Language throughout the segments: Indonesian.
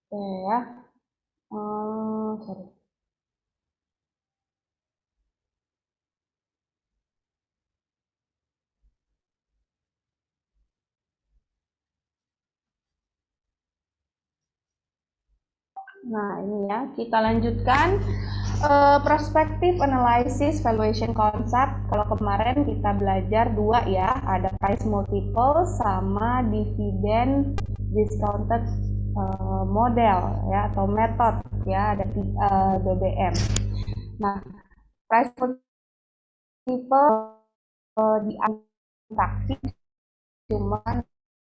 Oke ya. Sorry. Nah, ini ya, kita lanjutkan perspektif analysis valuation concept. Kalau kemarin kita belajar dua ya, ada price multiple sama dividend discounted model ya atau method ya, ada DDM. Nah, price multiple dianggap cuman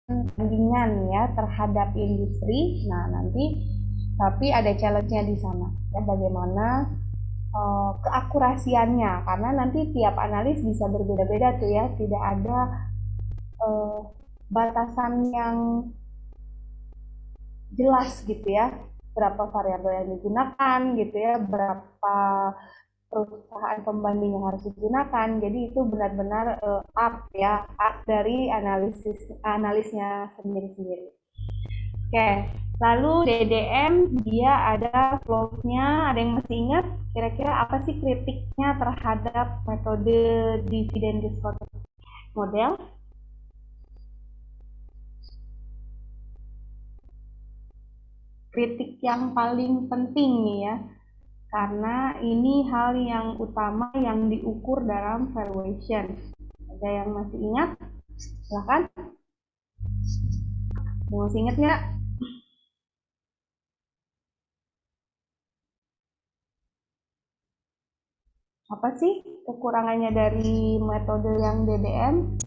tandingan ya terhadap industri. Nah, nanti tapi ada challenge-nya di sana ya, bagaimana keakurasiannya, karena nanti tiap analis bisa berbeda-beda tuh ya, tidak ada uh, batasan yang jelas gitu ya, berapa variabel yang digunakan gitu ya, berapa perusahaan pembanding yang harus digunakan. Jadi itu benar-benar art ya, art dari analisnya sendiri-sendiri. Oke, lalu DDM dia ada flow-nya, ada yang masih ingat kira-kira apa sih kritiknya terhadap metode dividend discount model? Kritik yang paling penting nih ya, karena ini hal yang utama yang diukur dalam valuation. Ada yang masih ingat? Silahkan. Masih ingat nggak? Apa sih kekurangannya dari metode yang DDM?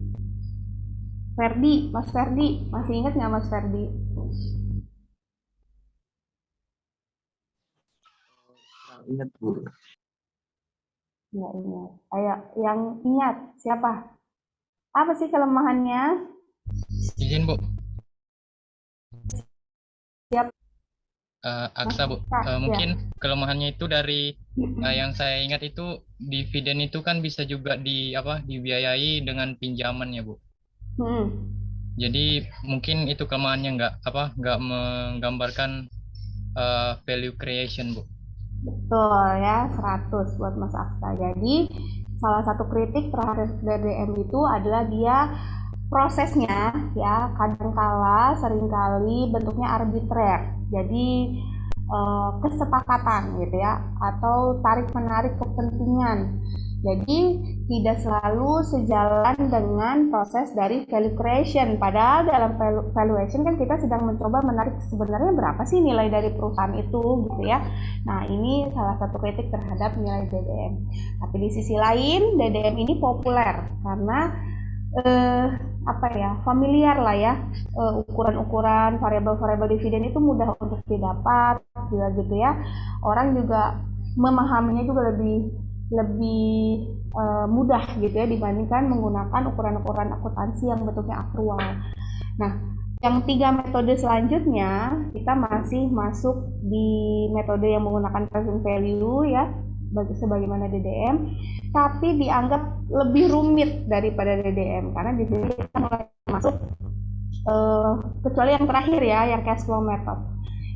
Ferdi, Mas Ferdi, masih ingat nggak Mas Ferdi? Ingat Bu. Ya ingat. Ayo, yang ingat siapa? Apa sih kelemahannya? Izin Bu, Siap, Aksa Bu. Mungkin ya. kelemahannya itu dari yang saya ingat itu dividen itu kan bisa juga dibiayai dengan pinjaman ya Bu. Hmm. Jadi mungkin itu kelemahannya nggak menggambarkan value creation Bu. Betul ya, 100 buat Mas Aksa. Jadi salah satu kritik terhadap DDM itu adalah dia prosesnya ya kadangkala seringkali bentuknya arbitrer. Jadi kesepakatan gitu ya atau tarik menarik kepentingan. Jadi tidak selalu sejalan dengan proses dari value creation. Padahal dalam valuation kan kita sedang mencoba menarik sebenarnya berapa sih nilai dari perusahaan itu gitu ya. Nah, ini salah satu kritik terhadap nilai DDM. Tapi di sisi lain, DDM ini populer karena familiar lah ya, ukuran-ukuran variabel-variabel dividen itu mudah untuk didapat juga gitu ya. Orang juga memahaminya juga lebih lebih mudah gitu ya dibandingkan menggunakan ukuran-ukuran akuntansi yang bentuknya akrual. Nah, yang 3 metode selanjutnya kita masih masuk di metode yang menggunakan present value ya, sebagaimana DDM, tapi dianggap lebih rumit daripada DDM karena di sini kita mulai masuk kecuali yang terakhir ya, yang cash flow method.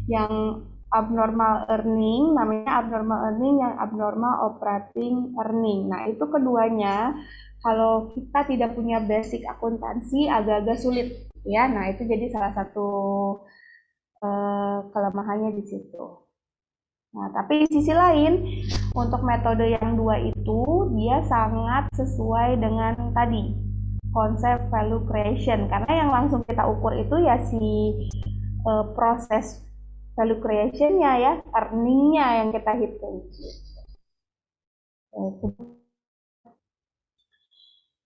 Yang abnormal earning, namanya abnormal earning, yang abnormal operating earning. Nah, itu keduanya kalau kita tidak punya basic akuntansi agak-agak sulit ya. Nah, itu jadi salah satu kelemahannya di situ. Nah, tapi di sisi lain, untuk metode yang dua itu, dia sangat sesuai dengan tadi, konsep value creation. Karena yang langsung kita ukur itu ya si proses value creation-nya ya, earning-nya yang kita hitung.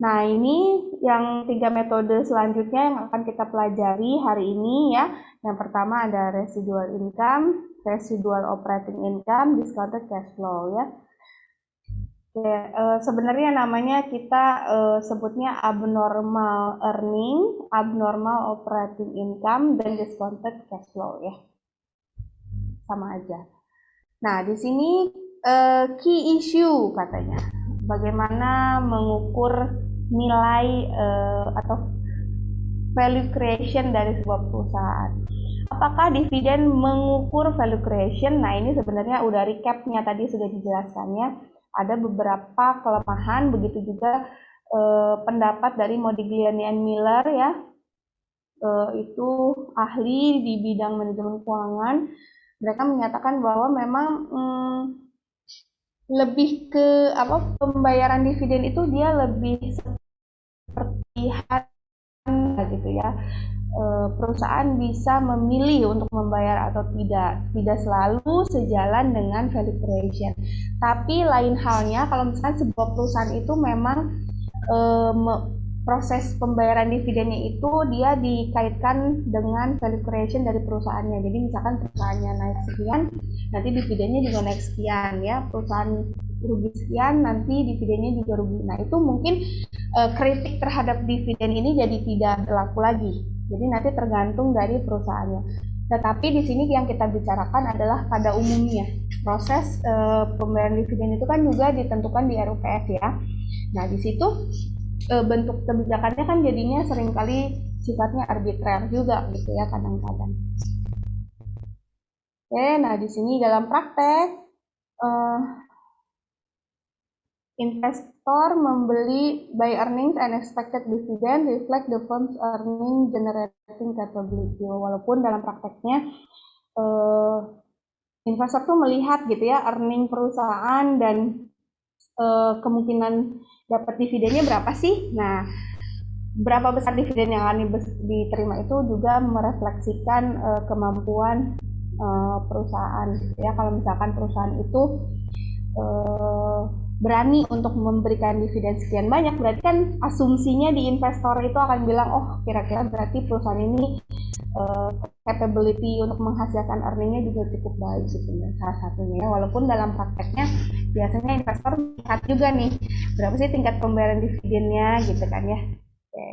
Nah, ini yang 3 metode selanjutnya yang akan kita pelajari hari ini ya. Yang pertama ada residual income, residual operating income, discounted cash flow ya. Oke, sebenarnya namanya kita sebutnya abnormal earning, abnormal operating income, dan discounted cash flow ya. Sama aja. Nah, di sini key issue katanya. Bagaimana mengukur nilai atau value creation dari sebuah perusahaan. Apa apakah dividen mengukur value creation? Nah, ini sebenarnya udah recap-nya tadi sudah dijelaskannya. Ada beberapa kelemahan, begitu juga pendapat dari Modigliani and Miller ya. Itu ahli di bidang manajemen keuangan. Mereka menyatakan bahwa memang lebih ke pembayaran dividen itu dia lebih seperti gitu ya. Perusahaan bisa memilih untuk membayar atau tidak selalu sejalan dengan value creation. Tapi lain halnya kalau misalkan sebuah perusahaan itu memang proses pembayaran dividennya itu dia dikaitkan dengan value creation dari perusahaannya. Jadi misalkan perusahaannya naik sekian, nanti dividennya juga naik sekian ya. Perusahaan rugi sekian, nanti dividennya juga rugi. Nah, itu mungkin kritik terhadap dividen ini jadi tidak berlaku lagi. Jadi nanti tergantung dari perusahaannya. Tetapi di sini yang kita bicarakan adalah pada umumnya. Proses pembayaran dividen itu kan juga ditentukan di RUPF ya. Nah, di situ bentuk kebijakannya kan jadinya seringkali sifatnya arbitrer juga gitu ya kadang-kadang. Oke, nah di sini dalam praktek investor membeli by earnings and expected dividend reflect the firm's earning generating capability. Walaupun dalam prakteknya investor tuh melihat gitu ya earning perusahaan dan kemungkinan dapat dividennya berapa sih. Nah, berapa besar dividen yang akan diterima itu juga merefleksikan kemampuan perusahaan gitu ya. Kalau misalkan perusahaan itu berani untuk memberikan dividen sekian banyak, berarti kan asumsinya di investor itu akan bilang, oh kira-kira berarti perusahaan ini capability untuk menghasilkan earningnya juga cukup baik gitu ya, salah satunya. Walaupun dalam prakteknya biasanya investor lihat juga nih berapa sih tingkat pembayaran dividennya gitu kan ya. Oke.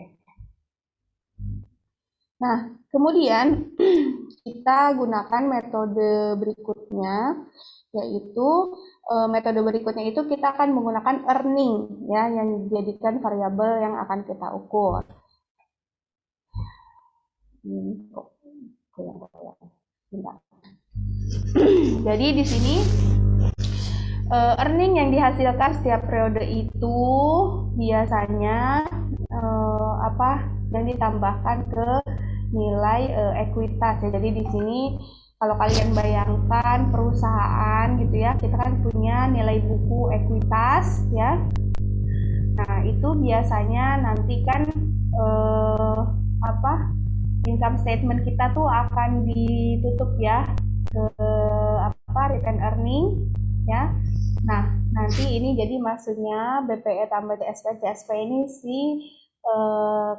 Nah, kemudian kita gunakan metode berikutnya, yaitu metode berikutnya itu kita akan menggunakan earning ya yang dijadikan variabel yang akan kita ukur. Jadi di sini earning yang dihasilkan setiap periode itu biasanya yang ditambahkan ke nilai ekuitas ya. Jadi di sini kalau kalian bayangkan perusahaan gitu ya, kita kan punya nilai buku ekuitas ya. Nah, itu biasanya nanti kan income statement kita tuh akan ditutup ya ke return earning ya. Nah, nanti ini jadi maksudnya BPE tambah CSP. CSP ini si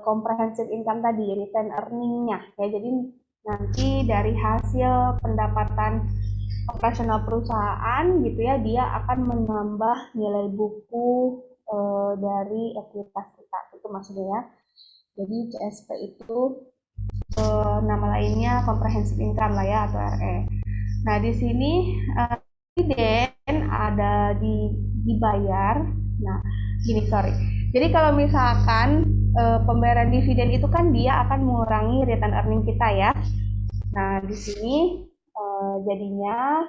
comprehensive income tadi, return earning-nya ya. Jadi nanti dari hasil pendapatan operasional perusahaan gitu ya, dia akan menambah nilai buku dari ekuitas kita, itu maksudnya ya. Jadi CSP itu nama lainnya comprehensive income lah ya, atau RE. Nah, di sini dividen ada dibayar. Nah, gini, sorry. Jadi kalau misalkan pembayaran dividen itu kan dia akan mengurangi return earning kita ya. Nah, di sini jadinya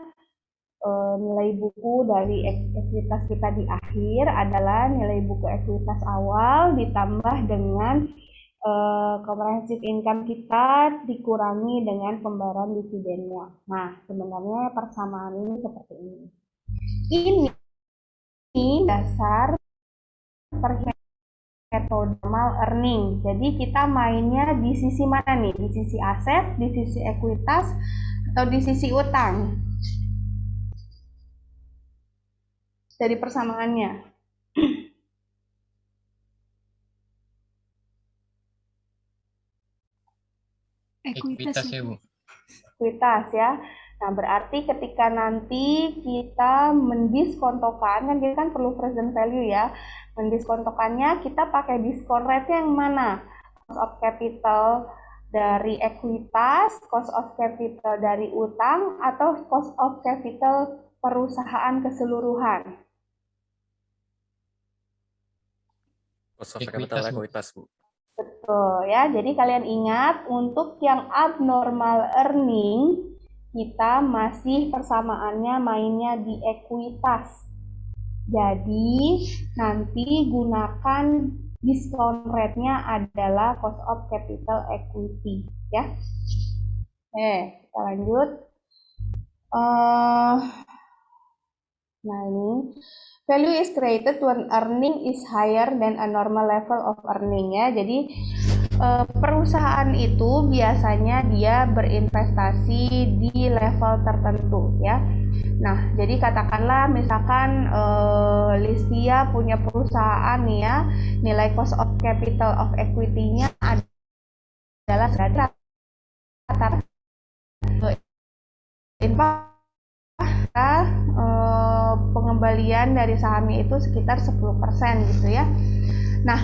nilai buku dari ekuitas kita di akhir adalah nilai buku ekuitas awal ditambah dengan comprehensive income kita dikurangi dengan pembayaran dividennya. Nah, sebenarnya persamaan ini seperti ini. Ini dasar metode earning. Jadi kita mainnya di sisi mana nih? Di sisi aset, di sisi ekuitas, atau di sisi utang? Dari persamaannya. Ekuitas ya, Bu. Ekuitas ya. Nah, berarti ketika nanti kita mendiskontokan, kan dia kan perlu present value ya. Mendiskontokannya kita pakai diskon rate yang mana? Cost of capital dari ekuitas, cost of capital dari utang, atau cost of capital perusahaan keseluruhan? Cost of capital ekuitas, Bu. Betul ya. Jadi kalian ingat untuk yang abnormal earning kita masih persamaannya mainnya di ekuitas. Jadi nanti gunakan discount rate-nya adalah cost of capital equity ya. Kita lanjut. Nah ini value is created when earning is higher than a normal level of earning ya. Jadi perusahaan itu biasanya dia berinvestasi di level tertentu ya. Nah, jadi katakanlah misalkan Listia punya perusahaan nih ya, nilai cost of capital of equity-nya adalah rata-rata pengembalian dari sahamnya itu sekitar 10% gitu ya. Nah,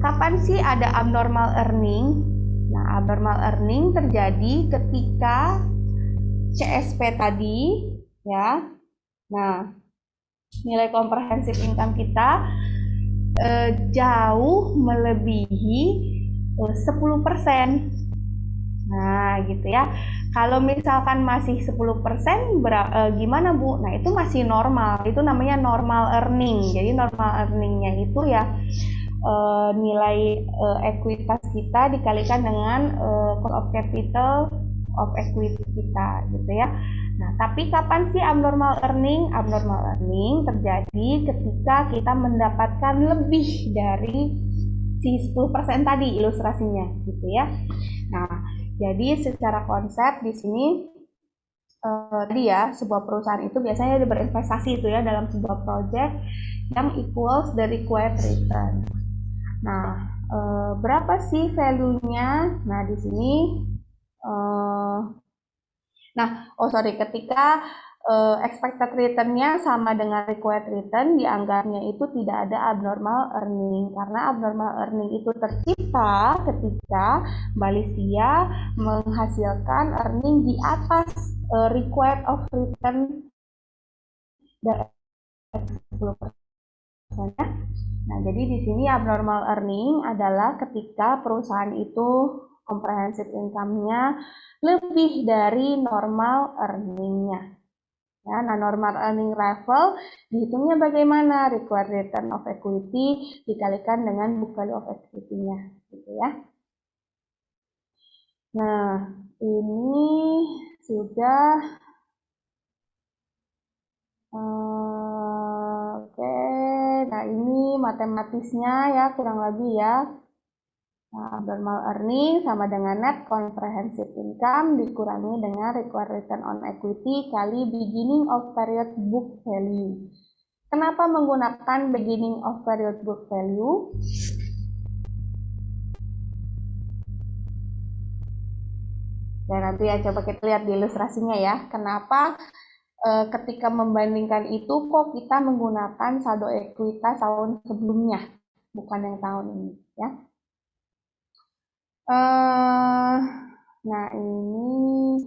kapan sih ada abnormal earning? Nah, abnormal earning terjadi ketika CSP tadi ya. Nah, nilai comprehensive income kita jauh melebihi 10%. Nah, gitu ya. Kalau misalkan masih 10%, gimana Bu? Nah, itu masih normal. Itu namanya normal earning. Jadi normal earningnya itu ya nilai ekuitas kita dikalikan dengan cost of capital of equity kita gitu ya. Nah, tapi kapan sih abnormal earning? Abnormal earning terjadi ketika kita mendapatkan lebih dari si 10% tadi ilustrasinya gitu ya. Nah, jadi secara konsep di sini tadi ya, sebuah perusahaan itu biasanya dia berinvestasi itu ya dalam sebuah project yang equals the required return. Nah, berapa sih value-nya? Nah, di sini ketika expected return-nya sama dengan required return, dianggapnya itu tidak ada abnormal earning. Karena abnormal earning itu tercipta ketika Mbak Listia menghasilkan earning di atas required of return dari 10%. Nah, jadi di sini abnormal earning adalah ketika perusahaan itu comprehensive income-nya lebih dari normal earning-nya. Ya, nah normal earning level dihitungnya bagaimana? Required return of equity dikalikan dengan book value of equity-nya, gitu ya. Nah, ini sudah oke. Nah, ini matematisnya ya kurang lebih ya. Nah, abnormal earning sama dengan net comprehensive income dikurangi dengan required return on equity kali beginning of period book value. Kenapa menggunakan beginning of period book value? Dan nanti ya coba kita lihat di ilustrasinya ya. Kenapa ketika membandingkan itu kok kita menggunakan saldo ekuitas tahun sebelumnya, bukan yang tahun ini ya. Nah ini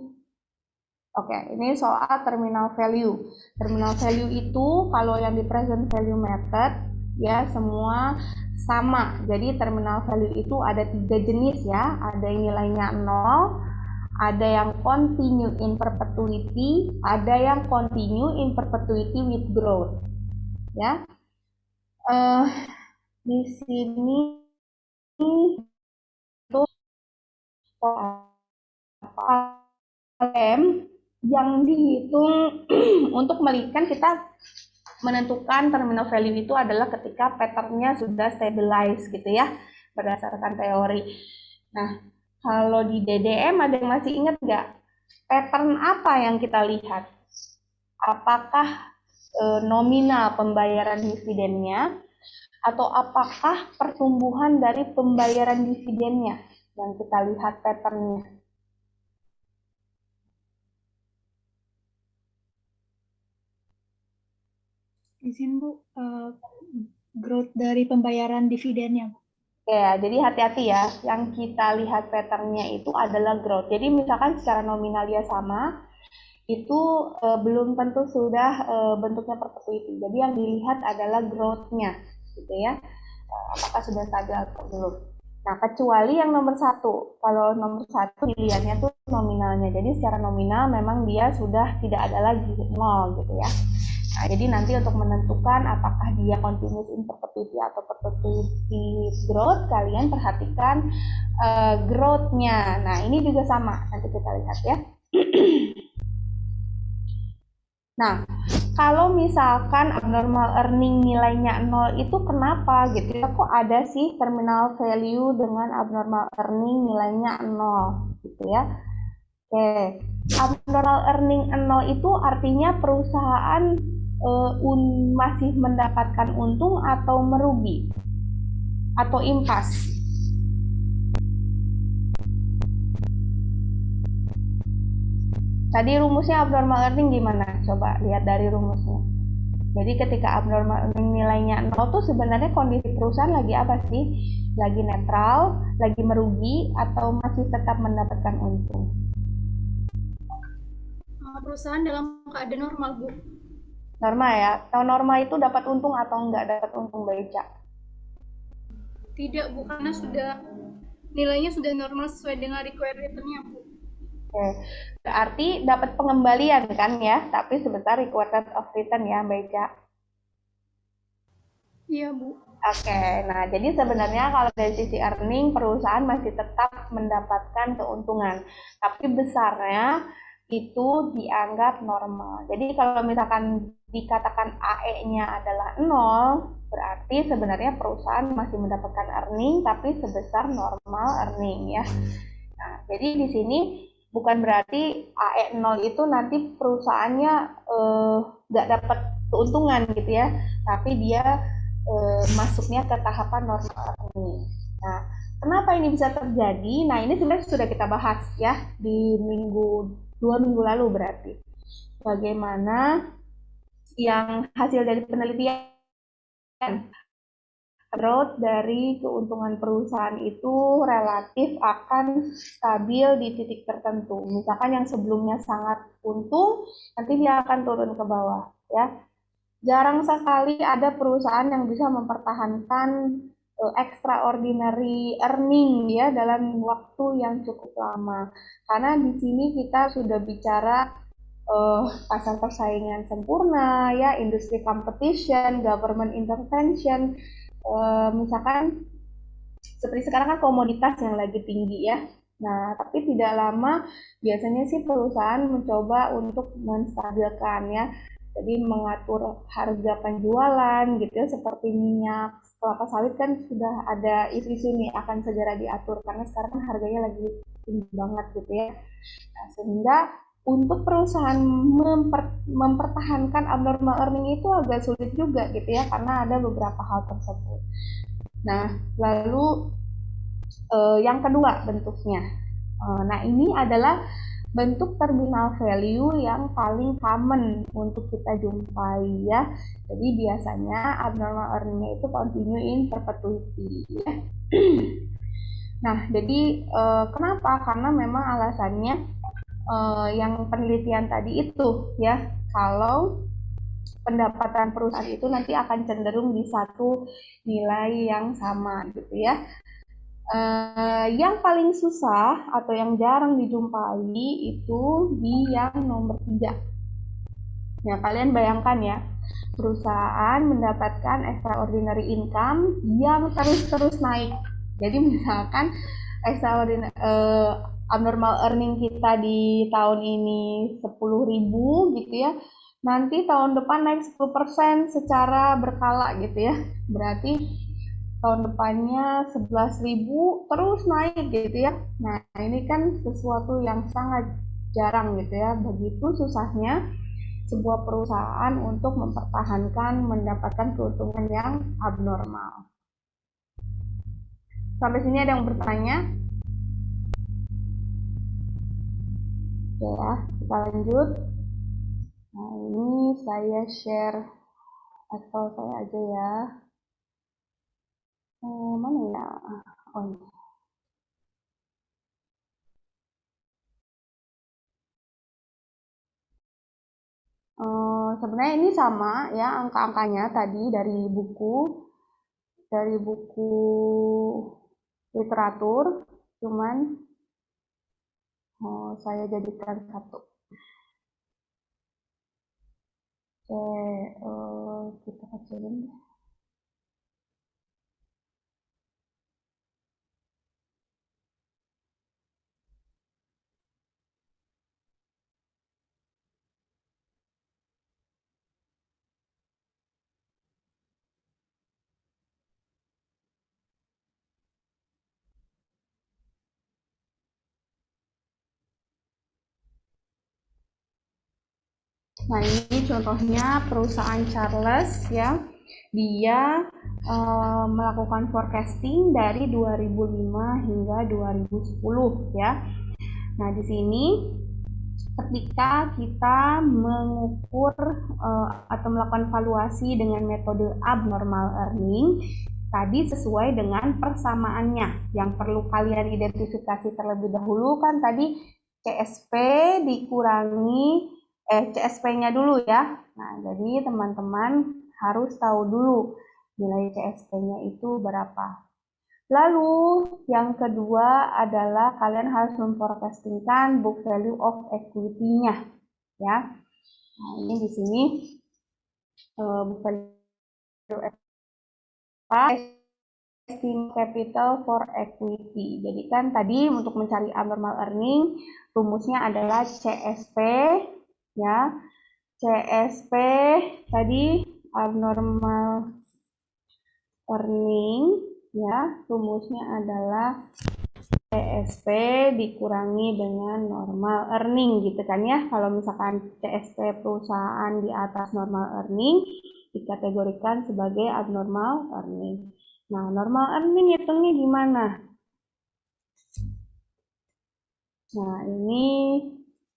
soal terminal value. Terminal value itu kalau yang di present value method ya semua sama. Jadi terminal value itu ada 3 jenis ya. Ada yang nilainya 0, ada yang continue in perpetuity, ada yang continue in perpetuity with growth. Ya. Di sini itu yang dihitung untuk melihat kita menentukan terminal value itu adalah ketika patternnya sudah stabilize gitu ya berdasarkan teori. Nah, kalau di DDM ada yang masih ingat nggak pattern apa yang kita lihat? Apakah nominal pembayaran dividennya atau apakah pertumbuhan dari pembayaran dividennya yang kita lihat patternnya? Izin Bu, growth dari pembayaran dividennya Bu. Ya, jadi hati-hati ya, yang kita lihat patternnya itu adalah growth. Jadi misalkan secara nominal dia sama, itu belum tentu sudah bentuknya perpetuity. Jadi yang dilihat adalah growth-nya, gitu ya. Apakah sudah stabil atau belum. Nah, kecuali yang nomor satu. Kalau nomor satu dilihatnya tuh nominalnya. Jadi secara nominal memang dia sudah tidak ada lagi nol gitu ya. Nah, jadi nanti untuk menentukan apakah dia continuous in perpetuity atau perpetuity growth, kalian perhatikan growth-nya. Nah, ini juga sama. Nanti kita lihat ya. Nah, kalau misalkan abnormal earning nilainya 0 itu kenapa gitu ya? Kok ada sih terminal value dengan abnormal earning nilainya 0 gitu ya? Oke, abnormal earning 0 itu artinya perusahaan masih mendapatkan untung atau merugi atau impas. Tadi rumusnya abnormal earning gimana? Coba lihat dari rumusnya. Jadi ketika abnormal earning nilainya 0 tuh sebenarnya kondisi perusahaan lagi apa sih? Lagi netral, lagi merugi, atau masih tetap mendapatkan untung? Perusahaan dalam keadaan normal, Bu. Normal ya? Kalau normal itu dapat untung atau enggak dapat untung, Mbak Ica? Tidak, Bu, karena nilainya sudah normal sesuai dengan required return-nya, Bu. Oke, berarti dapat pengembalian kan ya, tapi sebesar required rate of return ya, Mbak Ica? Iya, Bu. Oke, nah jadi sebenarnya kalau dari sisi earning perusahaan masih tetap mendapatkan keuntungan, tapi besarnya itu dianggap normal. Jadi kalau misalkan dikatakan AE-nya adalah 0, berarti sebenarnya perusahaan masih mendapatkan earning tapi sebesar normal earning ya. Nah, jadi di sini bukan berarti AE 0 itu nanti perusahaannya nggak dapat keuntungan gitu ya, tapi dia masuknya ke tahapan normal earning. Nah, kenapa ini bisa terjadi? Nah, ini sebenarnya sudah kita bahas ya di 2 minggu lalu berarti. Bagaimana yang hasil dari penelitian growth dari keuntungan perusahaan itu relatif akan stabil di titik tertentu. Misalkan yang sebelumnya sangat untung, nanti dia akan turun ke bawah ya. Jarang sekali ada perusahaan yang bisa mempertahankan extraordinary earning ya dalam waktu yang cukup lama. Karena di sini kita sudah bicara pasar persaingan sempurna ya, industri competition, government intervention, misalkan seperti sekarang kan komoditas yang lagi tinggi ya. Nah, tapi tidak lama biasanya sih perusahaan mencoba untuk menstabilkan ya. Jadi mengatur harga penjualan gitu ya, seperti minyak kelapa sawit kan sudah ada isu-isu nih akan segera diatur karena sekarang kan harganya lagi tinggi banget gitu ya. Nah, sehingga untuk perusahaan mempertahankan abnormal earning itu agak sulit juga gitu ya karena ada beberapa hal tersebut. Nah, lalu yang kedua bentuknya. Nah, ini adalah bentuk terminal value yang paling common untuk kita jumpai ya. Jadi biasanya abnormal earning-nya itu continue in perpetuity ya. Nah, jadi kenapa? Karena memang alasannya yang penelitian tadi itu ya, kalau pendapatan perusahaan itu nanti akan cenderung di satu nilai yang sama gitu ya. Yang paling susah atau yang jarang dijumpai itu di yang nomor 3. Ya, kalian bayangkan ya, perusahaan mendapatkan extraordinary income yang terus-terus naik. Jadi misalkan abnormal earning kita di tahun ini 10.000 gitu ya. Nanti tahun depan naik 10% secara berkala gitu ya. Berarti tahun depannya 11.000 terus naik gitu ya. Nah, ini kan sesuatu yang sangat jarang gitu ya. Begitu susahnya sebuah perusahaan untuk mempertahankan mendapatkan keuntungan yang abnormal. Sampai sini ada yang bertanya? Oke ya, kita lanjut. Nah, ini saya share Excel saya aja ya. Mana ya? Oh, ini. Sebenarnya ini sama ya angka-angkanya tadi dari buku literatur, cuman saya jadikan satu. Kita kecilin. Nah, ini contohnya perusahaan Charles ya. Dia melakukan forecasting dari 2005 hingga 2010 ya. Nah, di sini ketika kita mengukur atau melakukan valuasi dengan metode abnormal earning, tadi sesuai dengan persamaannya. Yang perlu kalian identifikasi terlebih dahulu kan tadi CSP dikurangi CSP-nya dulu ya. Nah, jadi teman-teman harus tahu dulu nilai CSP-nya itu berapa. Lalu yang kedua adalah kalian harus memforecastingkan book value of equity-nya ya. Nah, ini di sini book value estimate capital for equity. Jadi kan tadi untuk mencari abnormal earning rumusnya adalah CSP ya. CSP tadi abnormal earning ya, rumusnya adalah CSP dikurangi dengan normal earning gitu kan ya. Kalau misalkan CSP perusahaan di atas normal earning dikategorikan sebagai abnormal earning. Nah, normal earning hitungnya gimana? Nah, ini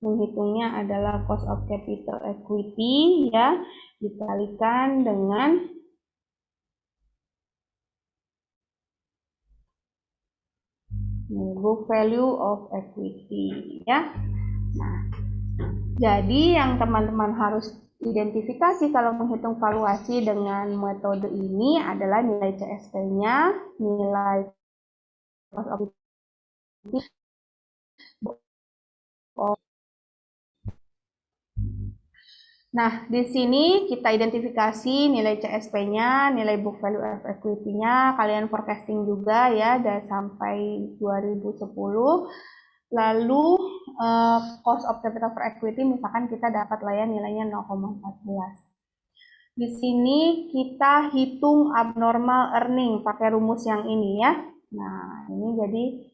menghitungnya adalah cost of capital equity ya, dikalikan dengan book value of equity ya. Nah, jadi yang teman-teman harus identifikasi kalau menghitung valuasi dengan metode ini adalah nilai CSP-nya, nilai cost of equity. Nah, di sini kita identifikasi nilai CSP-nya, nilai book value of equity-nya, kalian forecasting juga ya, dari sampai 2010. Lalu cost of capital for equity misalkan kita dapat lah ya nilainya 0,14. Di sini kita hitung abnormal earning pakai rumus yang ini ya. Nah, ini jadi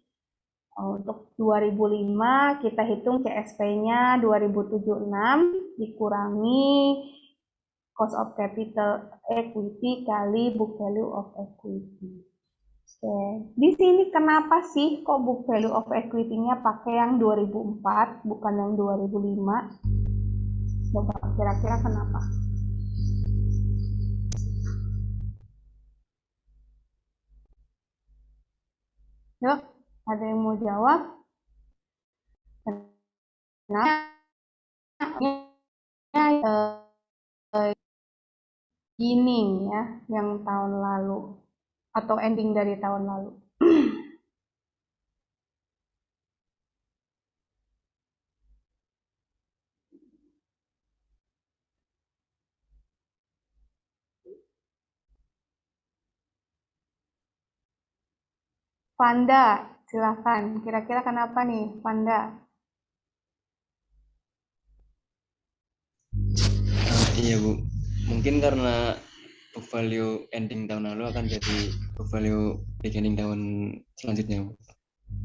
untuk 2005 kita hitung CSP-nya 2076 dikurangi cost of capital equity kali book value of equity. Oke, di sini kenapa sih kok book value of equity-nya pakai yang 2004 bukan yang 2005? Coba kira-kira kenapa? Yuk, ada yang mau jawab? Kenapa beginning ya, yang tahun lalu atau ending dari tahun lalu? Panda, silahkan. Kira-kira kenapa nih, Panda? Iya Bu, mungkin karena book value ending tahun lalu akan jadi book value beginning tahun selanjutnya Bu.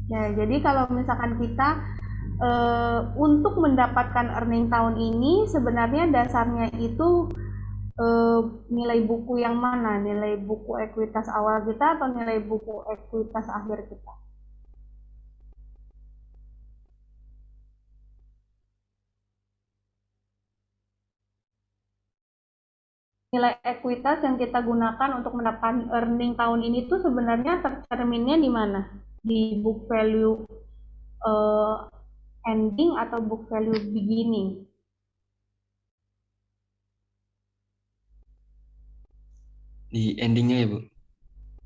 Ya, jadi kalau misalkan kita untuk mendapatkan earning tahun ini sebenarnya dasarnya itu nilai buku yang mana? Nilai buku ekuitas awal kita atau nilai buku ekuitas akhir kita? Nilai ekuitas yang kita gunakan untuk mendapatkan earning tahun ini tuh sebenarnya tercerminnya di mana? Di book value ending atau book value beginning? Di endingnya ya Bu.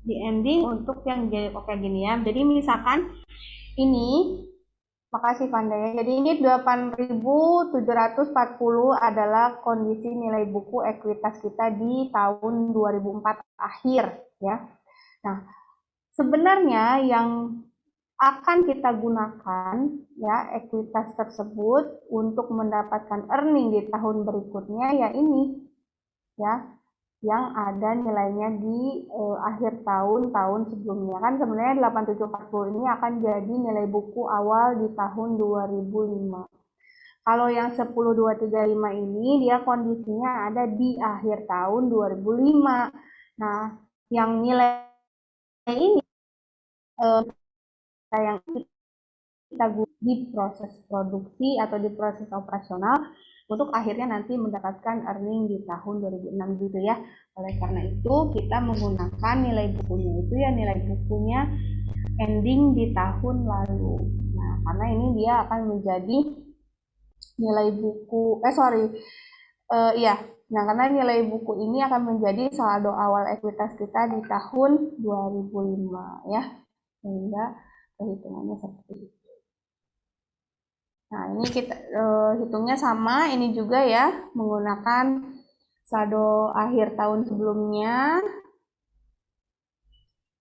di ending untuk yang jadi oke gini ya. Jadi misalkan ini, makasih Vanda ya. Jadi ini 8.740 adalah kondisi nilai buku ekuitas kita di tahun 2004 akhir ya. Nah, sebenarnya yang akan kita gunakan ya ekuitas tersebut untuk mendapatkan earning di tahun berikutnya ya ini ya, yang ada nilainya di akhir tahun sebelumnya. Kan sebenarnya 8740 ini akan jadi nilai buku awal di tahun 2005. Kalau yang 10235 ini dia kondisinya ada di akhir tahun 2005. Nah, yang nilai ini yang kita gunakan di proses produksi atau di proses operasional untuk akhirnya nanti mendapatkan earning di tahun 2006 gitu ya. Oleh karena itu kita menggunakan nilai bukunya itu ya nilai bukunya ending di tahun lalu. Nah, karena ini dia akan menjadi nilai buku nah karena nilai buku ini akan menjadi saldo awal ekuitas kita di tahun 2005 ya. Sehingga perhitungannya seperti itu. Nah, ini kita hitungnya sama, ini juga ya, menggunakan saldo akhir tahun sebelumnya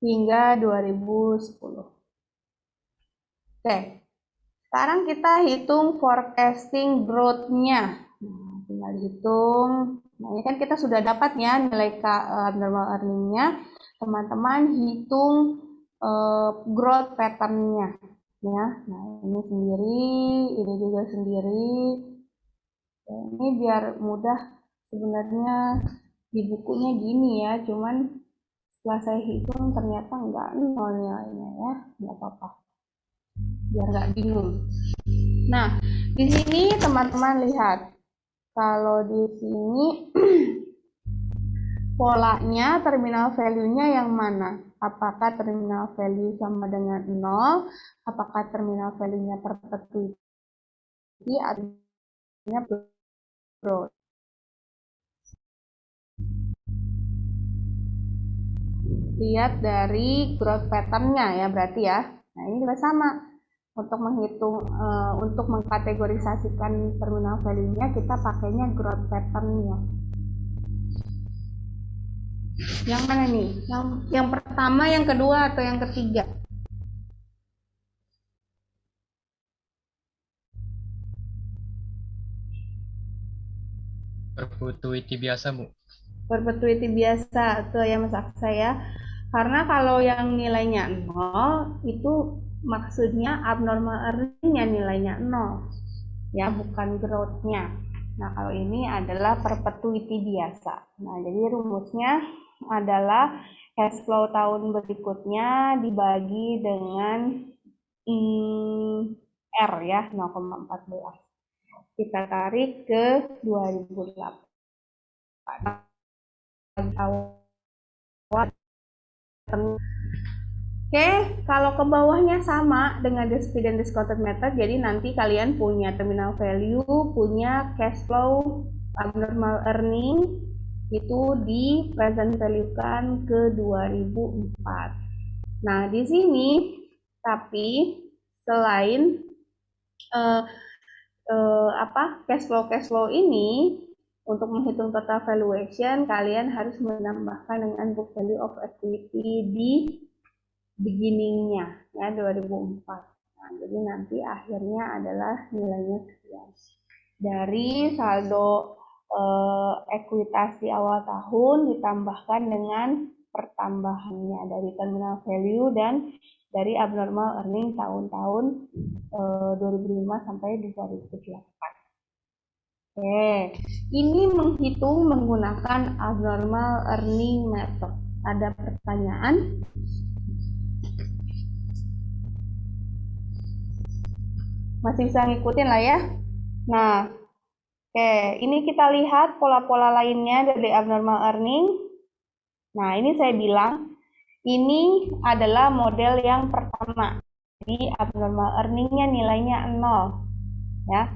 hingga 2010. Oke, sekarang kita hitung forecasting growth-nya. Nah, tinggal dihitung. Nah, ini kan kita sudah dapat ya nilai abnormal earning-nya. Teman-teman hitung growth pattern-nya ya. Nah, ini sendiri, ini juga sendiri. Ini biar mudah, sebenarnya di bukunya gini ya, cuman setelah saya hitung ternyata enggak nol nilainya ya, enggak apa-apa, biar enggak bingung. Nah, di sini teman-teman lihat, kalau di sini polanya terminal value-nya yang mana? Apakah terminal value sama dengan 0? Apakah terminal value-nya perpetuity artinya growth? Lihat dari growth pattern-nya ya berarti ya. Nah, ini juga sama. Untuk menghitung, untuk mengkategorisasikan terminal value-nya kita pakainya growth pattern-nya. Yang mana nih? Yang pertama, yang kedua, atau yang ketiga? Perpetuity biasa, Bu. Perpetuity biasa, tuh ya Mas Aksa ya. Karena kalau yang nilainya 0, itu maksudnya abnormal earning-nya nilainya 0. Ya, bukan growth-nya. Nah, kalau ini adalah perpetuity biasa. Nah, jadi rumusnya adalah cash flow tahun berikutnya dibagi dengan R ya, 0,14. Kita tarik ke 2008. Oke, kalau ke bawahnya sama dengan dividend discounted method, jadi nanti kalian punya terminal value, punya cash flow, abnormal earning, itu di present value kan ke 2004. Nah, di sini tapi selain cash flow ini untuk menghitung total valuation kalian harus menambahkan dengan book value of equity di beginning-nya ya 2004. Nah, jadi nanti akhirnya adalah nilainya sekian. Dari saldo ekuitas di awal tahun ditambahkan dengan pertambahannya dari terminal value dan dari abnormal earning tahun-tahun 2005 sampai 2008. Oke, ini menghitung menggunakan abnormal earning method. Ada pertanyaan? Masih bisa ngikutin lah ya. Nah, oke, ini kita lihat pola-pola lainnya dari abnormal earning. Nah, ini saya bilang, ini adalah model yang pertama. Jadi, abnormal earning-nya nilainya 0. Ya.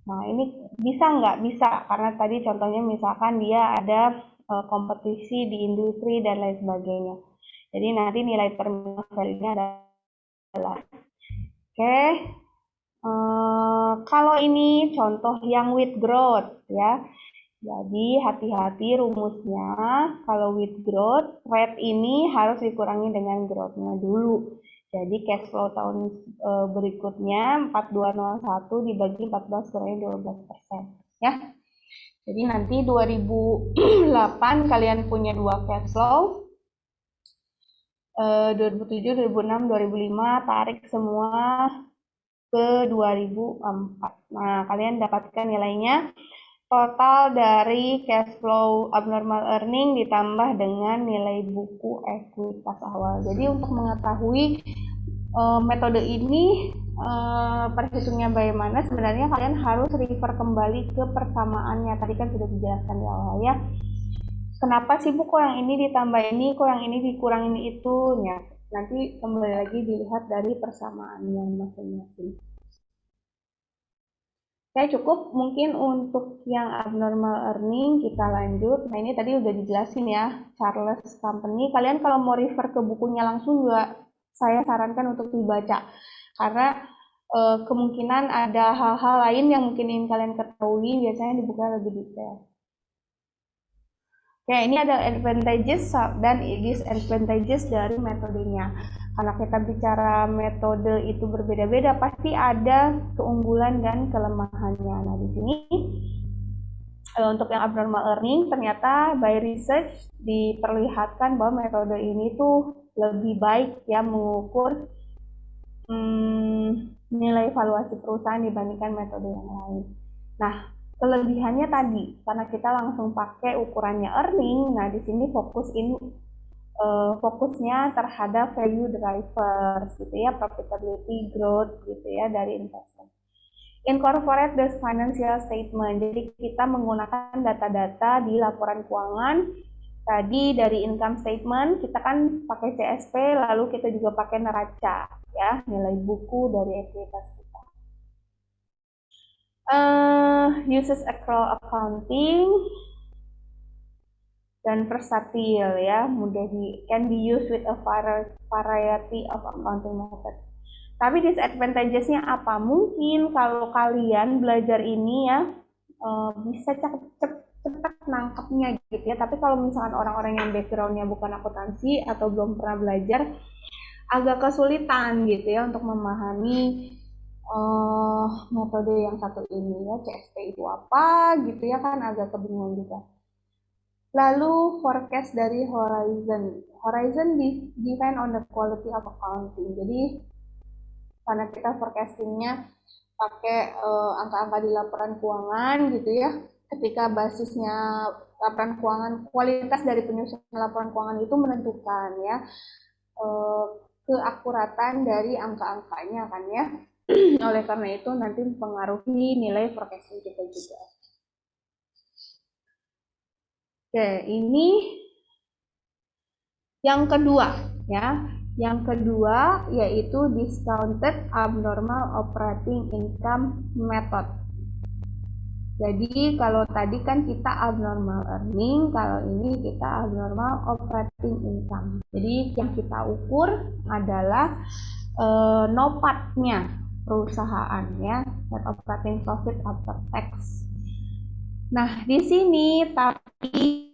Nah, ini bisa nggak? Bisa, karena tadi contohnya misalkan dia ada kompetisi di industri dan lain sebagainya. Jadi nanti nilai terminal value-nya adalah oke. Kalau ini contoh yang with growth ya. Jadi hati-hati rumusnya, kalau with growth, rate ini harus dikurangi dengan growth-nya dulu. Jadi cash flow tahun berikutnya 4201 dibagi 14 kurangi 12%. Ya. Jadi nanti 2008 kalian punya dua cash flow. 2007, 2006, 2005 tarik semua ke 2004. Nah, kalian dapatkan nilainya total dari cash flow abnormal earning ditambah dengan nilai buku ekuitas awal. Jadi untuk mengetahui metode ini perhitungnya bagaimana, sebenarnya kalian harus refer kembali ke persamaannya. Tadi kan sudah dijelaskan di awal ya. Kenapa sih Bu kok yang ini ditambah ini, kok yang ini dikurangin itu? Ya, nanti kembali lagi dilihat dari persamaannya masing-masing. Oke, cukup mungkin untuk yang abnormal earning kita lanjut. Nah, ini tadi udah dijelasin ya, Charles Company. Kalian kalau mau refer ke bukunya langsung juga saya sarankan untuk dibaca. Karena kemungkinan ada hal-hal lain yang mungkin ingin kalian ketahui, biasanya di bukunya lebih detail. Oke, ini ada advantages dan disadvantages dari metodenya. Kalau kita bicara metode itu berbeda-beda, pasti ada keunggulan dan kelemahannya. Nah, di sini untuk yang abnormal earning, ternyata by research diperlihatkan bahwa metode ini tuh lebih baik ya mengukur nilai valuasi perusahaan dibandingkan metode yang lain. Nah, kelebihannya tadi, karena kita langsung pakai ukurannya earning, nah di sini fokusnya terhadap value drivers gitu ya, profitability, growth gitu ya dari investor. Incorporate the financial statement, jadi kita menggunakan data-data di laporan keuangan. Tadi dari income statement kita kan pakai CSP, lalu kita juga pakai neraca ya, nilai buku dari ekuitas kita. Uses accrual accounting dan versatil ya, can be used with a variety of accounting methods. Tapi disadvantages-nya apa? Mungkin kalau kalian belajar ini ya bisa cepat nangkepnya gitu ya. Tapi kalau misalkan orang-orang yang background-nya bukan akuntansi atau belum pernah belajar, agak kesulitan gitu ya untuk memahami metode yang satu ini ya, CSP itu apa gitu ya, kan agak kebingungan juga. Lalu forecast dari Horizon. Horizon depend on the quality of accounting. Jadi karena kita forecastingnya pakai angka-angka di laporan keuangan gitu ya. Ketika basisnya laporan keuangan, kualitas dari penyusunan laporan keuangan itu menentukan ya keakuratan dari angka-angkanya kan ya. Oleh karena itu nanti mempengaruhi nilai forecasting kita juga. Oke, ini yang kedua ya. Yang kedua yaitu discounted abnormal operating income method. Jadi kalau tadi kan kita abnormal earning, kalau ini kita abnormal operating income. Jadi yang kita ukur adalah NOPAT-nya perusahaan ya, net operating profit after tax. Nah, di sini tapi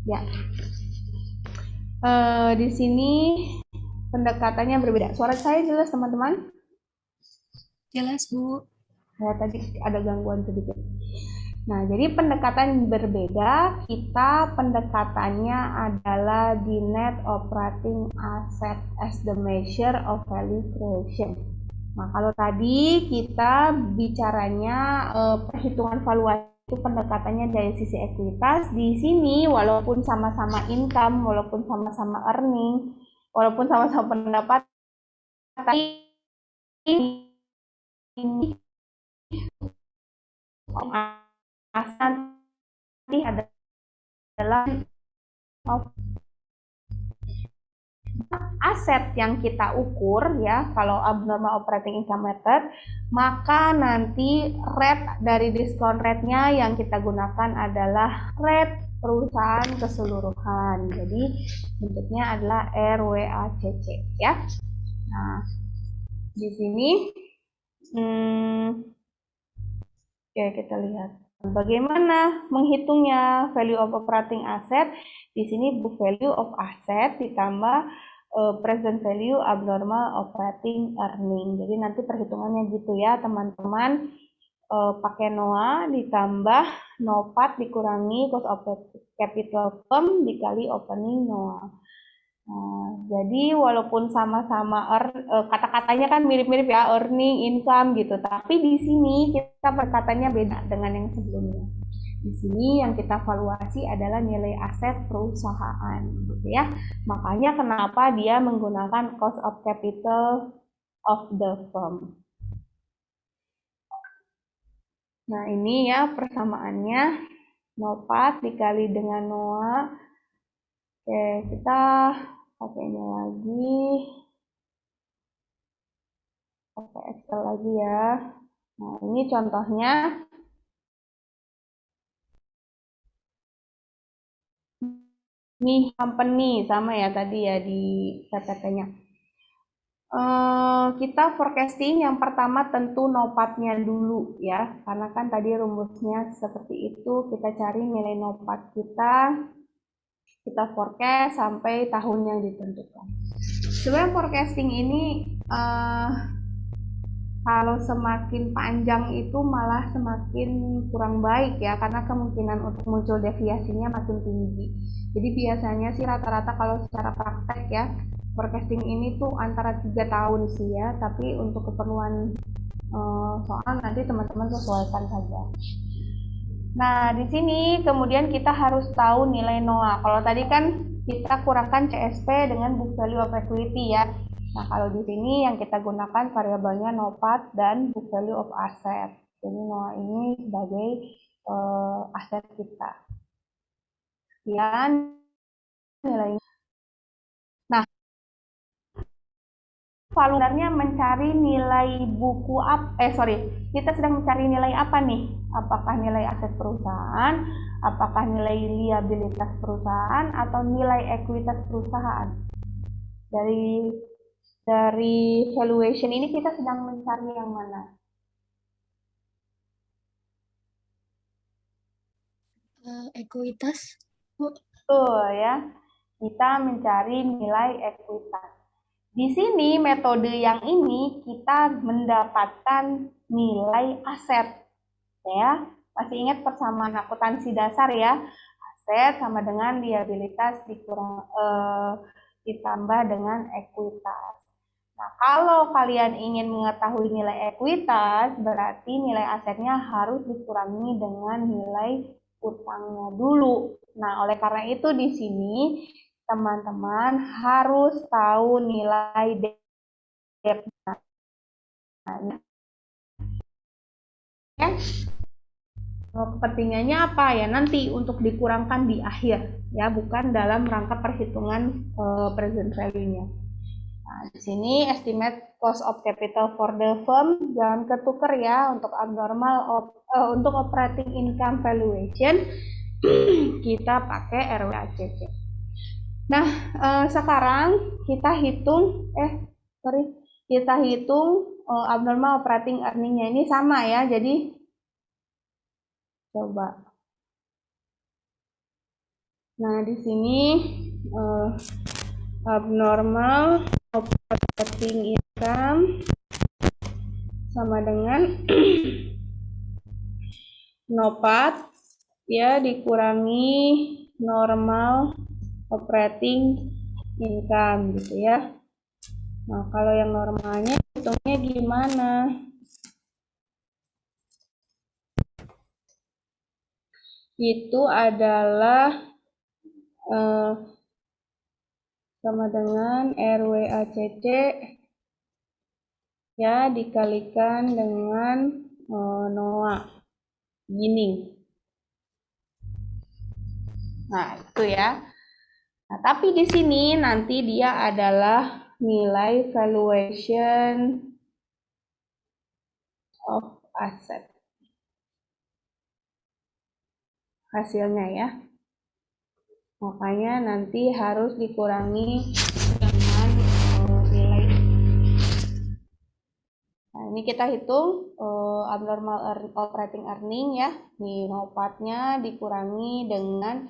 ya. Di sini pendekatannya berbeda. Suara saya jelas teman-teman? Jelas, Bu. Ya, tadi ada gangguan sedikit. Nah, jadi pendekatan berbeda, kita pendekatannya adalah di net operating asset as the measure of value creation. Nah, kalau tadi kita bicaranya perhitungan valuasi itu pendekatannya dari sisi ekuitas, di sini walaupun sama-sama income, walaupun sama-sama earning, walaupun sama-sama pendapatan, tapi ini nanti adalah aset yang kita ukur ya, kalau abnormal operating income method, maka nanti rate dari diskon rate-nya yang kita gunakan adalah rate perusahaan keseluruhan. Jadi bentuknya adalah RWACC ya. Nah, di sini oke, kita lihat bagaimana menghitungnya value of operating asset. Di sini book value of asset ditambah present value abnormal operating earning. Jadi nanti perhitungannya gitu ya teman-teman. Pakai NOA ditambah NOPAT dikurangi cost of capital firm dikali opening NOA. Nah, jadi walaupun sama-sama kata-katanya kan mirip-mirip ya, earning, income gitu, tapi di sini kita perkataannya beda dengan yang sebelumnya. Di sini yang kita valuasi adalah nilai aset perusahaan, gitu ya. Makanya kenapa dia menggunakan cost of capital of the firm. Nah, ini ya persamaannya, NOPAT dikali dengan NOA. Oke, kita pakainya lagi. Pakai Excel lagi ya. Nah, ini contohnya. Nih, company sama ya tadi ya di PPT-nya. Kita forecasting yang pertama tentu NOPAT-nya dulu ya, karena kan tadi rumusnya seperti itu. Kita cari nilai NOPAT kita forecast sampai tahun yang ditentukan. Sebenarnya forecasting ini kalau semakin panjang itu malah semakin kurang baik ya, karena kemungkinan untuk muncul deviasinya makin tinggi. Jadi biasanya sih rata-rata kalau secara praktek ya, forecasting ini tuh antara 3 tahun sih ya, tapi untuk keperluan soal nanti teman-teman sesuaikan saja. Nah, di sini kemudian kita harus tahu nilai NOA. Kalau tadi kan kita kurangkan CSP dengan book value of equity ya. Nah, kalau di sini yang kita gunakan variabelnya NOPAT dan book value of asset. Jadi NOA ini sebagai aset kita. Sekian nilainya. Nah, sebenarnya mencari nilai kita sedang mencari nilai apa nih? Apakah nilai aset perusahaan, apakah nilai liabilitas perusahaan, atau nilai ekuitas perusahaan? Dari valuation ini kita sedang mencari yang mana? Ekuitas, Bu. Betul ya, kita mencari nilai ekuitas. Di sini metode yang ini kita mendapatkan nilai aset. Ya, masih ingat persamaan akuntansi dasar ya? Aset sama dengan liabilitas ditambah dengan ekuitas. Nah, kalau kalian ingin mengetahui nilai ekuitas, berarti nilai asetnya harus dikurangi dengan nilai utangnya dulu. Nah, oleh karena itu di sini teman-teman harus tahu nilai debt. Kepentingannya apa ya? Nanti untuk dikurangkan di akhir ya, bukan dalam rangka perhitungan present value-nya. Nah, di sini estimate cost of capital for the firm jangan ketuker ya, untuk abnormal untuk operating income valuation kita pakai RWACC. Nah, sekarang kita hitung abnormal operating earning-nya ini sama ya. Jadi coba. Nah, di sini abnormal operating income sama dengan NOPAT ya dikurangi normal operating income gitu ya. Nah, kalau yang normalnya hitungnya gimana? Itu adalah sama dengan RWACC ya dikalikan dengan NOA gini. Nah, itu ya. Nah, tapi di sini nanti dia adalah nilai valuation of asset. Hasilnya ya. Makanya nanti harus dikurangi dengan nilai. Nah, ini kita hitung abnormal operating earning ya. Nih, NOPAT-nya dikurangi dengan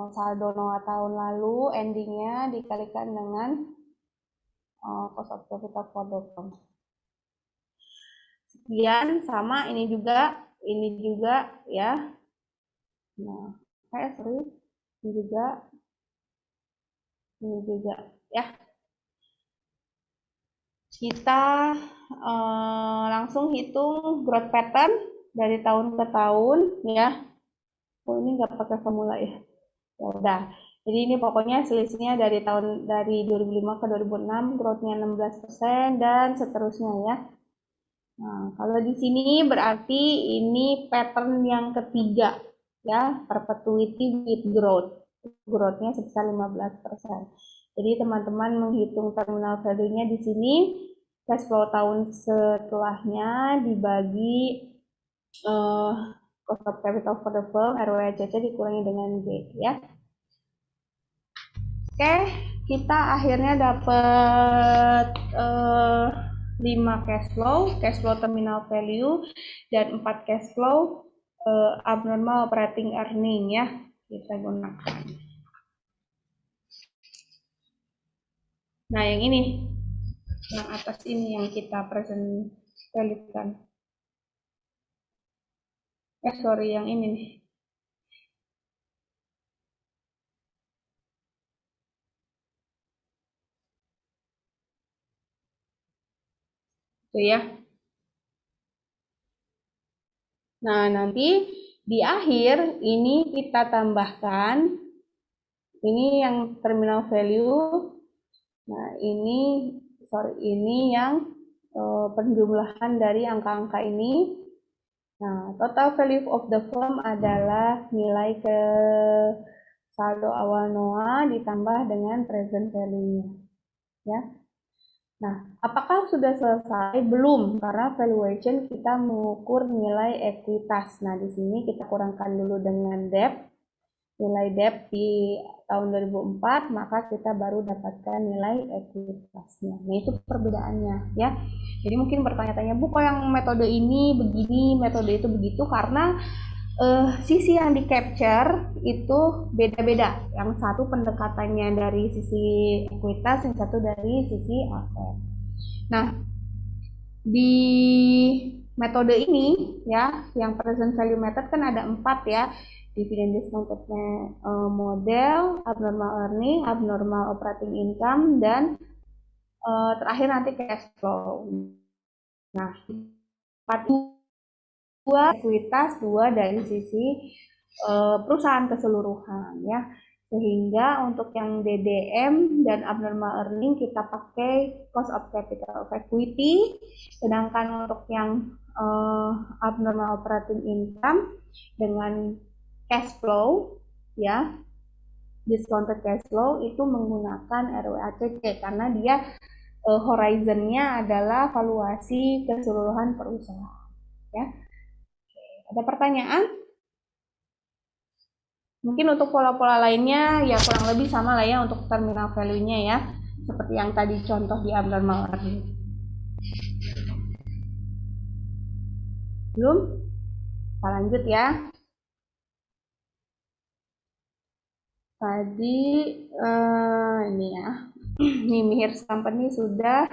saldo NOA tahun lalu, endingnya dikalikan dengan cost of capital for the firm. Sekian, sama ini juga ya. Nah, sorry, ini juga ya. Kita langsung hitung growth pattern dari tahun ke tahun ya. Oh, ini nggak pakai formula ya. Ya udah. Jadi ini pokoknya selisihnya dari 2005 ke 2006 growth-nya 16% dan seterusnya ya. Nah, kalau di sini berarti ini pattern yang ketiga ya, perpetuity with growth. Growth-nya sebesar 15%. Jadi teman-teman menghitung terminal value-nya di sini, cash flow tahun setelahnya dibagi cost of capital for the firm, ROICC dikurangi dengan G ya. Oke, kita akhirnya dapat 5 cash flow terminal value, dan 4 cash flow abnormal operating earning ya, kita gunakan. Nah, yang ini, yang atas ini yang kita present value-kan. Sorry, yang ini nih. Tuh ya. Nah, nanti di akhir ini kita tambahkan, ini yang terminal value. Nah, ini yang penjumlahan dari angka-angka ini. Nah, total value of the firm adalah nilai ke saldo awal NOA ditambah dengan present value-nya. Ya. Nah, apakah sudah selesai? Belum, karena valuation kita mengukur nilai ekuitas. Nah, di sini kita kurangkan dulu dengan debt. Nilai debt di tahun 2004, maka kita baru dapatkan nilai ekuitasnya. Nah, itu perbedaannya ya. Jadi mungkin bertanya-tanya, Bu, kok yang metode ini begini, metode itu begitu, karena sisi yang di capture itu beda-beda. Yang satu pendekatannya dari sisi ekuitas, yang satu dari sisi aset. Nah, di metode ini ya, yang present value method kan ada 4 ya. Dividend discounted model, abnormal earning, abnormal operating income, dan terakhir nanti cash flow. Nah, 2 ekuitas, 2 dari sisi perusahaan keseluruhan ya. Sehingga untuk yang DDM dan abnormal earning kita pakai cost of capital of equity, sedangkan untuk yang abnormal operating income dengan cash flow ya, discounted cash flow itu menggunakan ROICC karena dia horizonnya adalah valuasi keseluruhan perusahaan ya. Ada pertanyaan? Mungkin untuk pola-pola lainnya ya kurang lebih sama lah ya untuk terminal value-nya ya, seperti yang tadi contoh di abnormal earning. Belum? Kita lanjut ya. Tadi ini ya, ini Mihirs Company sudah.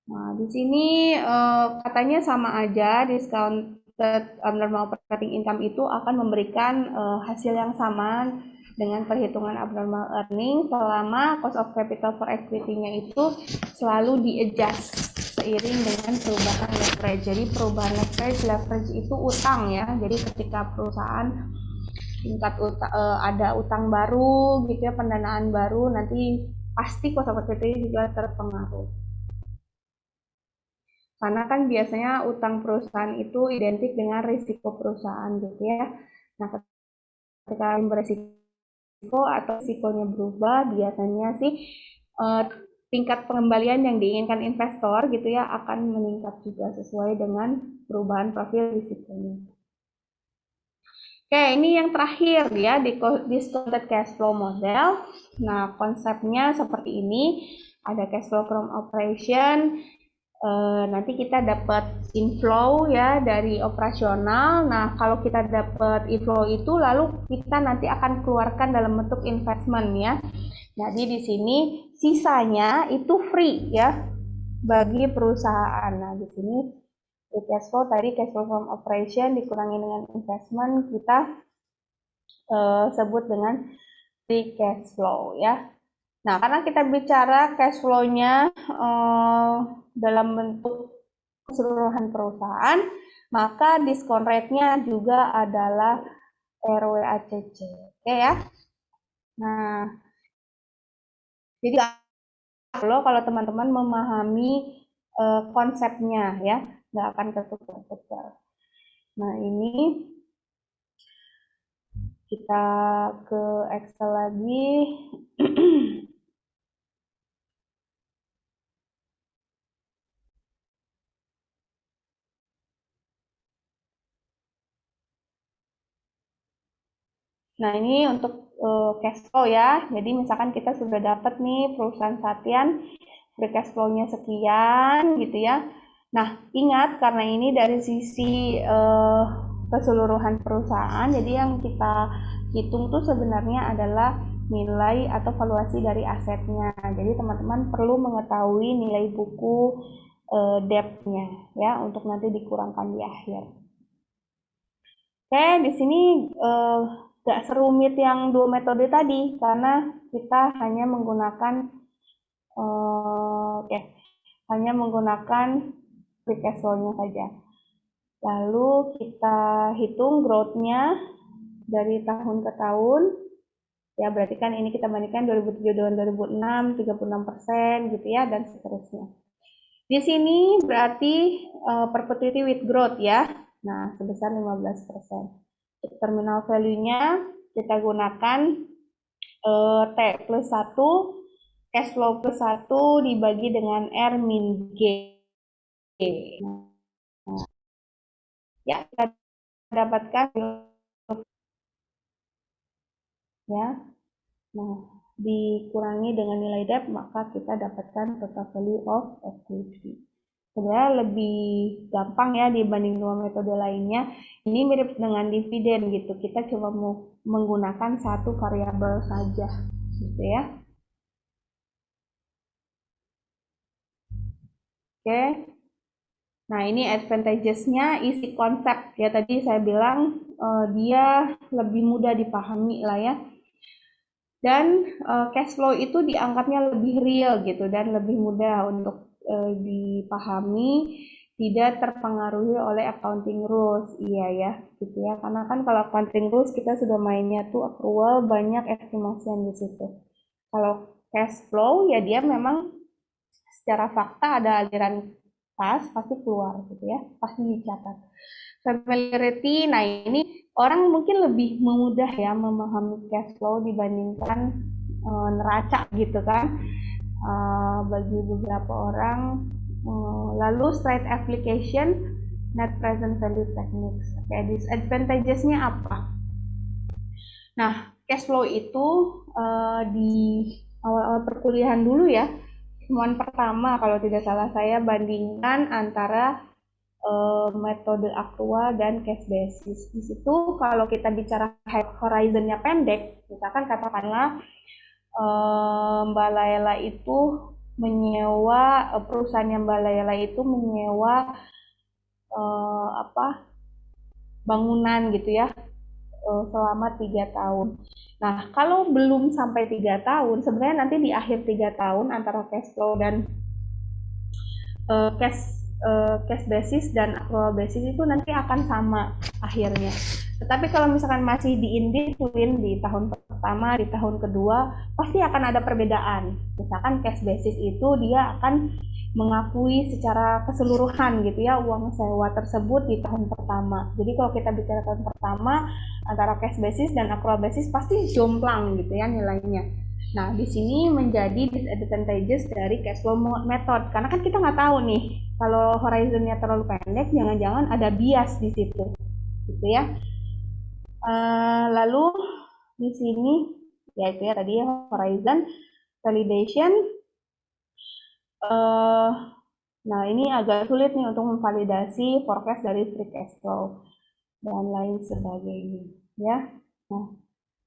Nah, di sini katanya sama aja, discounted abnormal operating income itu akan memberikan hasil yang sama dengan perhitungan abnormal earning selama cost of capital for equity-nya itu selalu di-adjust seiring dengan perubahan leverage. Jadi perubahan leverage itu utang ya. Jadi ketika perusahaan ada utang baru gitu ya, pendanaan baru, nanti pasti cost of equity juga terpengaruh. Karena kan biasanya utang perusahaan itu identik dengan risiko perusahaan gitu ya. Nah, ketika beresiko risiko atau risikonya berubah, biasanya sih tingkat pengembalian yang diinginkan investor gitu ya akan meningkat juga sesuai dengan perubahan profil risikonya. Oke, ini yang terakhir ya di discounted cash flow model. Nah, konsepnya seperti ini. Ada cash flow from operation. Nanti kita dapat inflow ya dari operasional. Nah, kalau kita dapat inflow itu lalu kita nanti akan keluarkan dalam bentuk investment ya. Jadi di sini sisanya itu free ya bagi perusahaan. Nah, di sini cash flow tadi cash flow from operation dikurangi dengan investment, kita sebut dengan free cash flow ya. Nah, karena kita bicara cash flow-nya dalam bentuk keseluruhan perusahaan, maka diskon rate-nya juga adalah RWACC. Oke ya. Nah, jadi kalau teman-teman memahami konsepnya ya, nggak akan ketukar-tukar. Nah, ini kita ke Excel lagi. Nah, ini untuk cash flow ya. Jadi misalkan kita sudah dapat nih perusahaan Satyan, free cash flow-nya sekian gitu ya. Nah, ingat karena ini dari sisi keseluruhan perusahaan, jadi yang kita hitung tuh sebenarnya adalah nilai atau valuasi dari asetnya. Jadi teman-teman perlu mengetahui nilai buku debt-nya ya untuk nanti dikurangkan di akhir. Oke, di sini gak serumit yang dua metode tadi karena kita hanya menggunakan free cash flow-nya saja. Lalu kita hitung growth-nya dari tahun ke tahun. Ya, berarti kan ini kita bandingkan 2007 dengan 2006, 36% gitu ya, dan seterusnya. Di sini berarti perpetuity with growth ya. Nah, sebesar 15%. Untuk terminal value-nya kita gunakan T plus 1, cash flow plus 1 dibagi dengan R min G. Nah, ya, kita dapatkan ya. Nah, dikurangi dengan nilai debt, maka kita dapatkan total value of equity. Sebenarnya lebih gampang ya dibanding dua metode lainnya. Ini mirip dengan dividen gitu. Kita coba mau menggunakan satu variabel saja, gitu ya. Oke. Nah, ini advantages-nya isi konsep ya. Tadi saya bilang dia lebih mudah dipahami lah ya. Dan cash flow itu dianggapnya lebih real gitu dan lebih mudah untuk dipahami, tidak terpengaruhi oleh accounting rules. Iya ya, gitu ya. Karena kan kalau accounting rules kita sudah mainnya tuh accrual, banyak estimasian di situ. Kalau cash flow ya dia memang secara fakta ada aliran kas pasti keluar gitu ya, pasti dicatat. Familiarity, nah ini orang mungkin lebih mudah ya memahami cash flow dibandingkan neraca gitu kan. Bagi beberapa orang. Lalu straight application net present value techniques. Oke, disadvantages-nya apa? Nah, cash flow itu di awal-awal perkuliahan dulu ya, temuan pertama kalau tidak salah saya bandingkan antara metode accrual dan cash basis. Di situ kalau kita bicara horizonnya pendek, misalkan katakanlah Mbak Layla itu menyewa perusahaannya Mbak Layla itu menyewa bangunan gitu ya selama 3 tahun. Nah, kalau belum sampai 3 tahun, sebenarnya nanti di akhir 3 tahun antara cash flow dan cash basis dan accrual basis itu nanti akan sama akhirnya. Tetapi kalau misalkan masih di in between di tahun pertama pertama, di tahun kedua, pasti akan ada perbedaan. Misalkan cash basis itu dia akan mengakui secara keseluruhan gitu ya uang sewa tersebut di tahun pertama. Jadi kalau kita bicara tahun pertama, antara cash basis dan accrual basis pasti jomplang gitu ya nilainya. Nah, di sini menjadi disadvantages dari cash flow method, karena kan kita nggak tahu nih, kalau horizonnya terlalu pendek, jangan-jangan ada bias di situ, gitu ya. Lalu di sini, ya itu ya tadi ya horizon, validation. Nah, ini agak sulit nih untuk memvalidasi forecast dari free cash flow dan lain sebagainya, ya. Nah,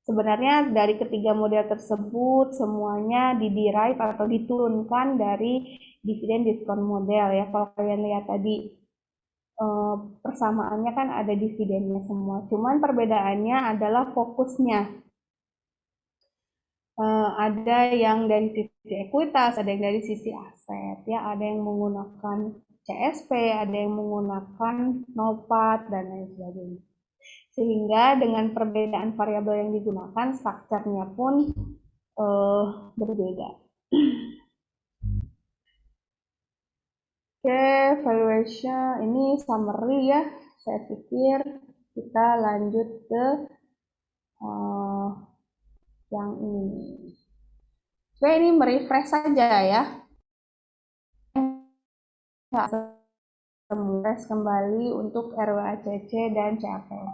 sebenarnya dari ketiga model tersebut semuanya diderive atau diturunkan dari dividen diskon model ya. Kalau kalian lihat tadi persamaannya kan ada dividennya semua. Cuman perbedaannya adalah fokusnya. Ada yang dari sisi ekuitas, ada yang dari sisi aset ya. Ada yang menggunakan CSP, ada yang menggunakan NOPAT dan lain sebagainya. Sehingga dengan perbedaan variabel yang digunakan, strukturnya pun berbeda. Oke, valuation ini summary ya. Saya pikir kita lanjut ke yang ini. Oke, ini merefresh saja ya. Refresh kembali untuk RWACC dan CAPM.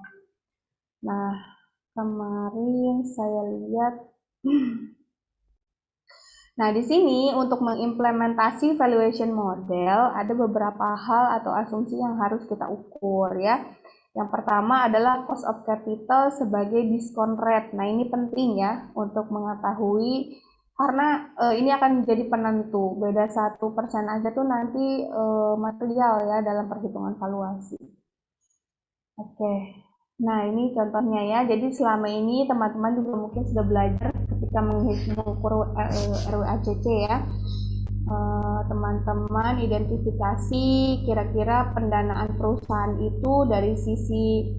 Nah, kemarin saya lihat. Nah, di sini untuk mengimplementasi valuation model ada beberapa hal atau asumsi yang harus kita ukur ya. Yang pertama adalah cost of capital sebagai discount rate. Nah, ini penting ya untuk mengetahui karena ini akan menjadi penentu. Beda 1% aja tuh nanti material ya dalam perhitungan valuasi. Oke. Nah, ini contohnya ya. Jadi selama ini teman-teman juga mungkin sudah belajar ketika mengukur RWACC ya. Teman-teman identifikasi kira-kira pendanaan perusahaan itu dari sisi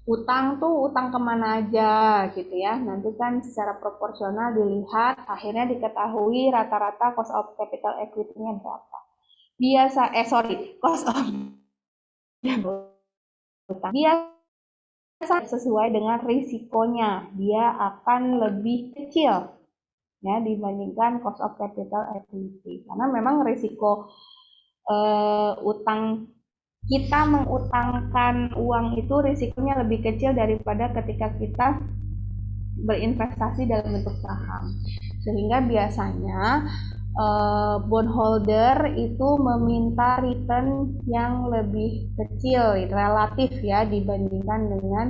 utang tuh utang kemana aja gitu ya. Nanti kan secara proporsional dilihat, akhirnya diketahui rata-rata cost of capital equity-nya berapa. Cost of utang. Biasa sesuai dengan risikonya, dia akan lebih kecil ya dibandingkan cost of capital equity. Karena memang risiko utang kita mengutangkan uang itu risikonya lebih kecil daripada ketika kita berinvestasi dalam bentuk saham. Sehingga biasanya bondholder itu meminta return yang lebih kecil relatif ya dibandingkan dengan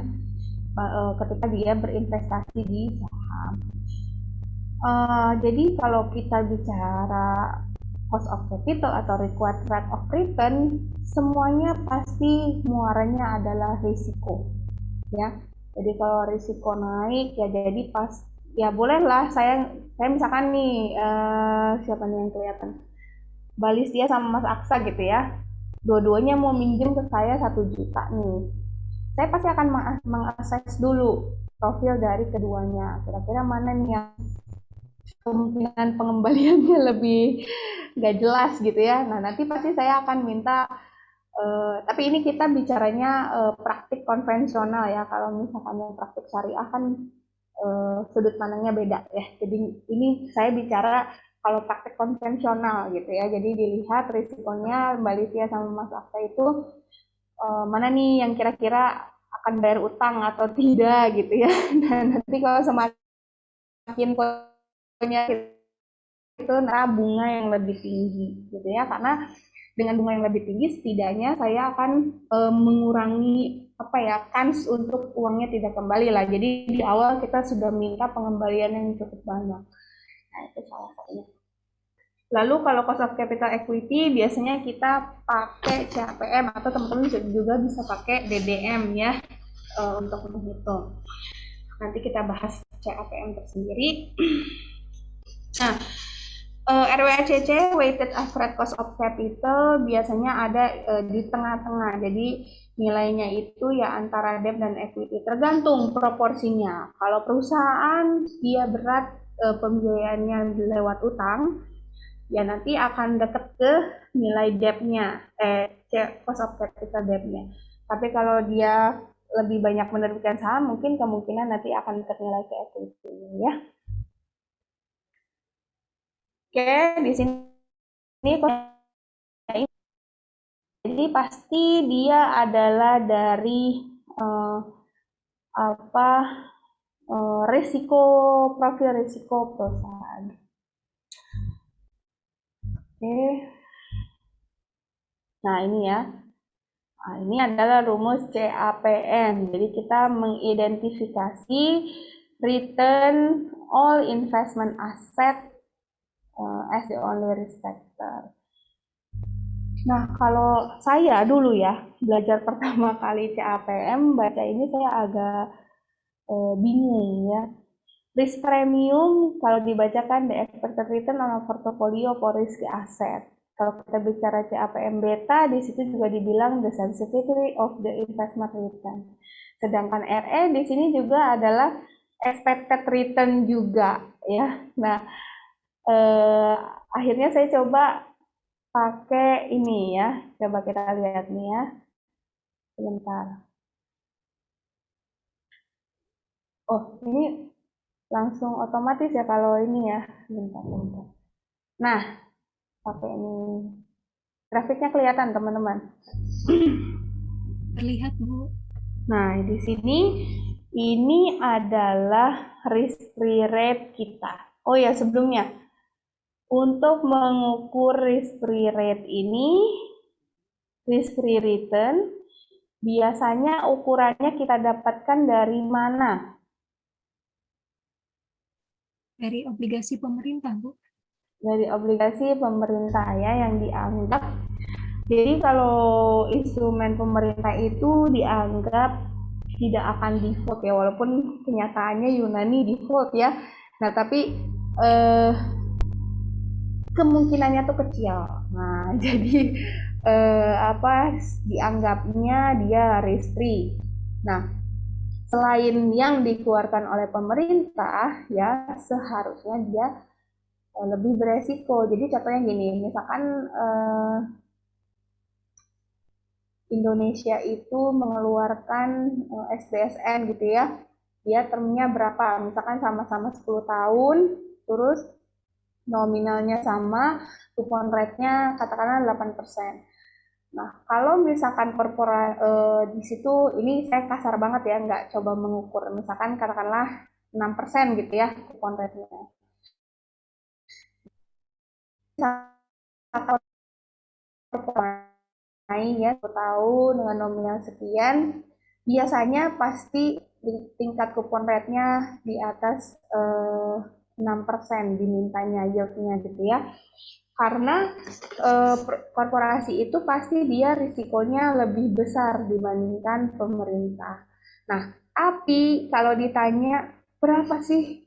ketika dia berinvestasi di saham. Jadi kalau kita bicara cost of capital atau required rate of return, semuanya pasti muaranya adalah risiko ya. Jadi kalau risiko naik ya jadi pas ya bolehlah saya misalkan nih siapa nih yang kelihatan Balis dia sama Mas Aksa gitu ya, dua-duanya mau minjem ke saya 1 juta nih, saya pasti akan mengakses dulu profil dari keduanya, kira-kira mana nih yang kemungkinan pengembaliannya lebih nggak jelas gitu ya. Nah, nanti pasti saya akan minta tapi ini kita bicaranya praktik konvensional ya. Kalau misalkan yang praktik syariah kan sudut pandangnya beda ya. Jadi ini saya bicara kalau praktik konvensional gitu ya. Jadi dilihat risikonya Mbak Livia sama Mas Aksa itu mana nih yang kira-kira akan bayar utang atau tidak gitu ya. Dan nanti kalau semakin punya itu bunga yang lebih tinggi gitu ya, karena dengan bunga yang lebih tinggi setidaknya saya akan mengurangi kans untuk uangnya tidak kembali lah. Jadi di awal kita sudah minta pengembalian yang cukup banyak. Nah, itu salah satunya. Lalu kalau cost of capital equity biasanya kita pakai CAPM atau teman-teman juga bisa pakai DDM ya untuk menghitung. Nanti kita bahas CAPM tersendiri. Nah, RWACC weighted average cost of capital biasanya ada di tengah-tengah. Jadi nilainya itu ya antara debt dan equity, tergantung proporsinya. Kalau perusahaan dia berat pembiayaannya lewat utang, ya nanti akan deket ke nilai debt-nya, cost of capital debt-nya. Tapi kalau dia lebih banyak menerbitkan saham, mungkin kemungkinan nanti akan deket nilai ke equity ya. Oke, di sini jadi pasti dia adalah dari risiko, profil risiko perusahaan. Oke. Nah, ini ya. Nah, ini adalah rumus CAPM. Jadi kita mengidentifikasi return all investment asset as the only risk factor. Nah, kalau saya dulu ya, belajar pertama kali CAPM, baca ini saya agak bingung ya. Risk premium kalau dibacakan the expected return on a portfolio for risky asset. Kalau kita bicara CAPM beta, di situ juga dibilang the sensitivity of the investment return. Sedangkan RE di sini juga adalah expected return juga ya. Nah, akhirnya saya coba pakai ini ya. Coba kita lihat nih ya. Sebentar. Oh, ini langsung otomatis ya kalau ini ya. Bentar. Nah, pakai ini. Grafiknya kelihatan teman-teman. Terlihat, Bu. Nah, di sini ini adalah risk-free rate kita. Oh ya, sebelumnya untuk mengukur risk-free rate ini, risk-free return, biasanya ukurannya kita dapatkan dari mana? Dari obligasi pemerintah, Bu. Dari obligasi pemerintah ya yang dianggap. Jadi kalau instrumen pemerintah itu dianggap tidak akan default ya, walaupun kenyataannya Yunani default ya. Nah, tapi kemungkinannya tuh kecil. Nah, jadi dianggapnya dia risk free. Nah, selain yang dikeluarkan oleh pemerintah ya seharusnya dia lebih beresiko. Jadi contohnya gini, misalkan Indonesia itu mengeluarkan SBSN gitu ya, dia termnya berapa, misalkan sama-sama 10 tahun, terus nominalnya sama, kupon rate-nya katakanlah 8%. Nah, kalau misalkan di situ, ini saya kasar banget ya, nggak coba mengukur, misalkan katakanlah 6% gitu ya kupon rate-nya. Naik ya 1 tahun dengan nominal sekian, biasanya pasti tingkat kupon rate-nya di atas 6% dimintanya yield-nya gitu ya. Karena korporasi itu pasti dia risikonya lebih besar dibandingkan pemerintah. Nah, tapi kalau ditanya berapa sih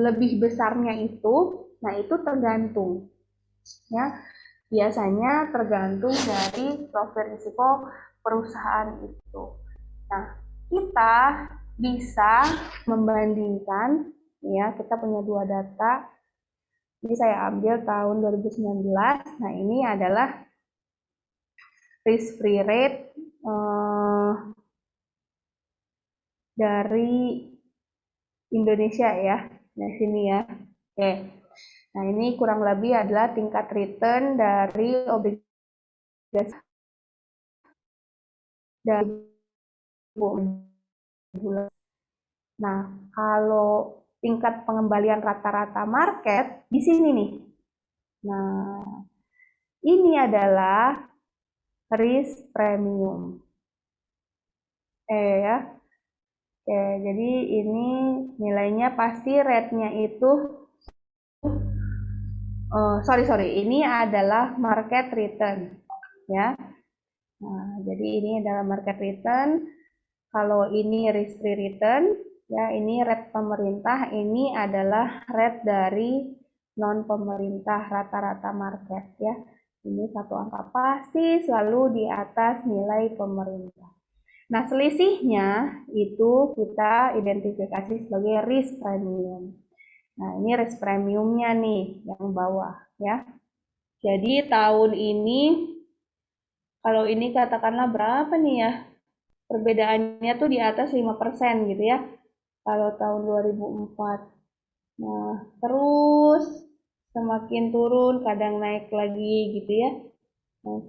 lebih besarnya itu, nah itu tergantung ya. Biasanya tergantung dari profil risiko perusahaan itu. Nah, kita bisa membandingkan ya, kita punya 2 data. Ini saya ambil tahun 2019. Nah, ini adalah risk free rate dari Indonesia ya. Nah, sini ya. Oke. Nah, ini kurang lebih adalah tingkat return dari obligasi dari bulan. Nah, kalau tingkat pengembalian rata-rata market di sini nih. Nah, ini adalah risk premium. Ya. Oke, jadi ini nilainya pasti rate-nya itu ini adalah market return ya. Nah, jadi ini adalah market return. Kalau ini risk free return ya, ini rate pemerintah, ini adalah rate dari non pemerintah rata-rata market ya. Ini satu angka pasti selalu di atas nilai pemerintah. Nah, selisihnya itu kita identifikasi sebagai risk premium. Nah, ini risk premiumnya nih yang bawah ya. Jadi tahun ini, kalau ini katakanlah berapa nih ya? Perbedaannya tuh di atas 5% gitu ya. Kalau tahun 2004. Nah, terus semakin turun, kadang naik lagi gitu ya. Nah,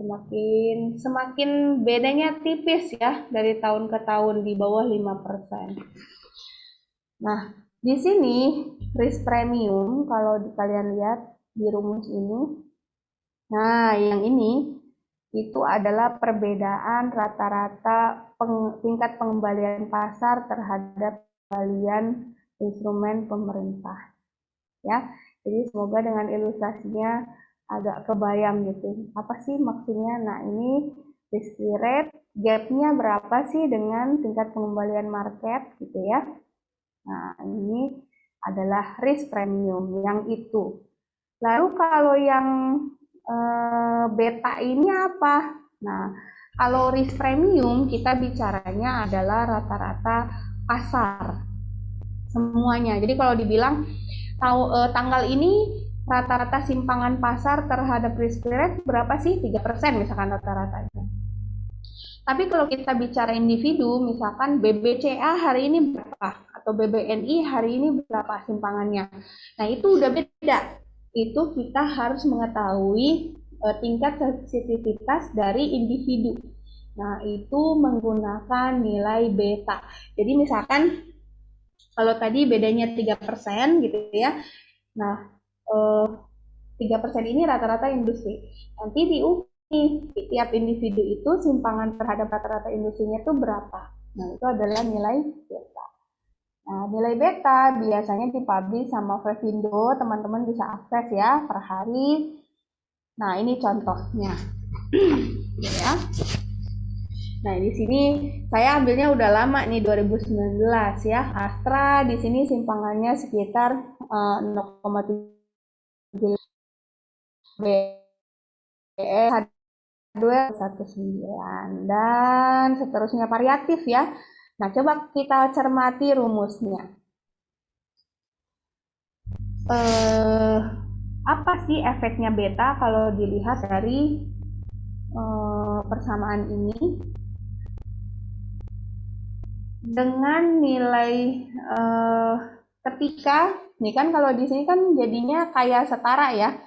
semakin bedanya tipis ya dari tahun ke tahun di bawah 5%. Nah, di sini risk premium kalau kalian lihat di rumus ini. Nah, yang ini itu adalah perbedaan rata-rata tingkat pengembalian pasar terhadap pengembalian instrumen pemerintah. Ya, jadi semoga dengan ilustrasinya agak kebayang gitu. Apa sih maksudnya? Nah, ini risk rate, gap-nya berapa sih dengan tingkat pengembalian market gitu ya. Nah, ini adalah risk premium yang itu. Lalu kalau yang beta ini apa? Nah, kalau risk premium kita bicaranya adalah rata-rata pasar semuanya. Jadi kalau dibilang tanggal ini rata-rata simpangan pasar terhadap risk rate berapa sih? 3% misalkan rata-ratanya. Tapi kalau kita bicara individu, misalkan BBCA hari ini berapa? Atau BBNI hari ini berapa simpangannya? Nah, itu udah beda. Itu kita harus mengetahui tingkat sensitivitas dari individu. Nah, itu menggunakan nilai beta. Jadi misalkan kalau tadi bedanya 3% gitu ya. Nah, 3% ini rata-rata industri. Nanti diuji tiap individu itu simpangan terhadap rata-rata industrinya itu berapa. Nah, itu adalah nilai beta. Nah, nilai beta biasanya dipublish sama Frevindo, teman-teman bisa akses ya per hari. Nah, ini contohnya. Ya. Nah, di sini saya ambilnya udah lama nih 2019 ya. Astra di sini simpangannya sekitar 0,7 BE 219 dan seterusnya variatif ya. Nah, coba kita cermati rumusnya. Apa sih efeknya beta kalau dilihat dari persamaan ini? Dengan nilai ketika, ini kan kalau di sini kan jadinya kayak setara ya.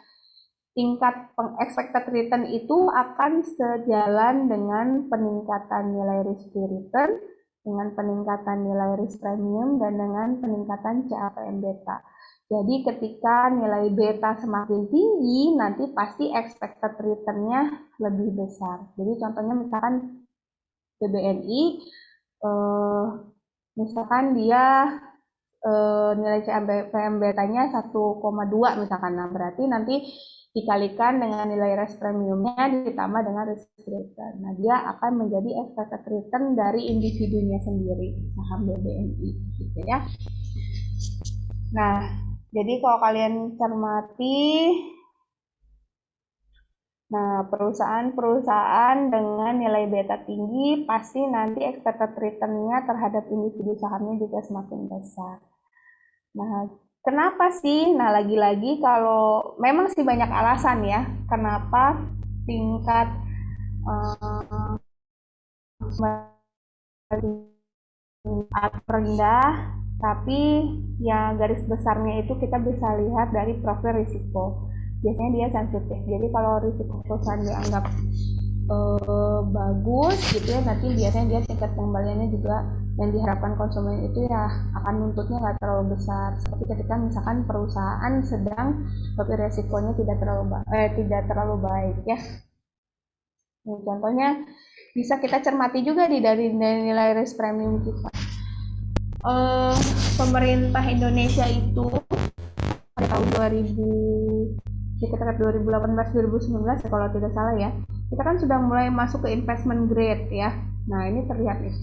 Tingkat expected return itu akan sejalan dengan peningkatan nilai risk return, dengan peningkatan nilai risk premium, dan dengan peningkatan CAPM beta. Jadi ketika nilai beta semakin tinggi, nanti pasti expected return-nya lebih besar. Jadi contohnya misalkan BBNI, misalkan dia nilai CAPM betanya 1,2 misalkan, nah berarti nanti dikalikan dengan nilai risk premiumnya ditambah dengan risk return. Nah, dia akan menjadi expected return dari individunya sendiri, saham BBNI gitu ya. Nah, jadi kalau kalian cermati, nah perusahaan-perusahaan dengan nilai beta tinggi pasti nanti expected return-nya terhadap individu sahamnya juga semakin besar. Nah, kenapa sih? Nah, lagi-lagi kalau memang sih banyak alasan ya, kenapa tingkat rendah, tapi ya garis besarnya itu kita bisa lihat dari profil risiko. Biasanya dia sensitif. Jadi kalau risiko perusahaan dianggap bagus gitu ya, nanti biasanya dia tingkat pengembaliannya juga yang diharapkan konsumen itu ya akan nuntutnya nggak terlalu besar. Seperti ketika misalkan perusahaan sedang tapi resikonya tidak terlalu baik ya. Nah, contohnya bisa kita cermati juga dari nilai risk premium kita. Pemerintah Indonesia itu pada tahun 2000 sekitar 2018-2019 kalau tidak salah ya, kita kan sudah mulai masuk ke investment grade ya. Nah, ini terlihat nih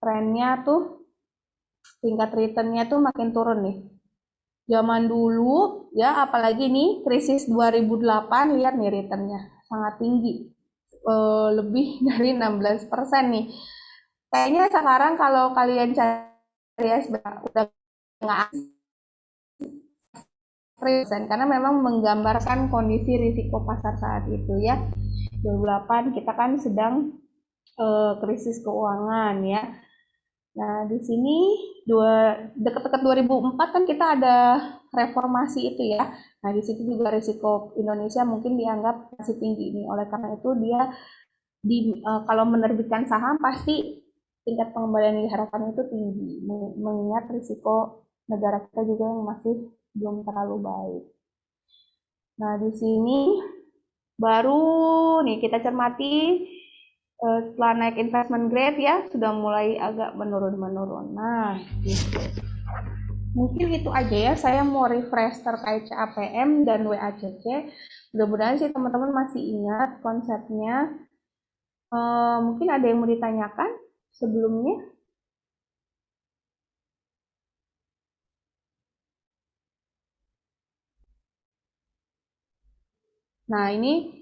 trennya tuh tingkat returnnya tuh makin turun nih. Zaman dulu ya, apalagi nih krisis 2008, lihat nih returnnya sangat tinggi, lebih dari 16% nih. Kayaknya sekarang kalau kalian cari ya udah nggak asli, karena memang menggambarkan kondisi risiko pasar saat itu ya. 2008 kita kan sedang krisis keuangan ya. Nah, di sini dekat-dekat 2004 kan kita ada reformasi itu ya. Nah, di situ juga risiko Indonesia mungkin dianggap masih tinggi ini. Oleh karena itu dia kalau menerbitkan saham pasti tingkat pengembalian yang diharapkan itu tinggi, mengingat risiko negara kita juga yang masih belum terlalu baik. Nah, di sini baru nih kita cermati setelah naik investment grade ya, sudah mulai agak menurun. Nah, gitu. Mungkin itu aja ya, saya mau refresh terkait CAPM dan WACC. Mudah-mudahan sih teman-teman masih ingat konsepnya. Mungkin ada yang mau ditanyakan sebelumnya? Nah, ini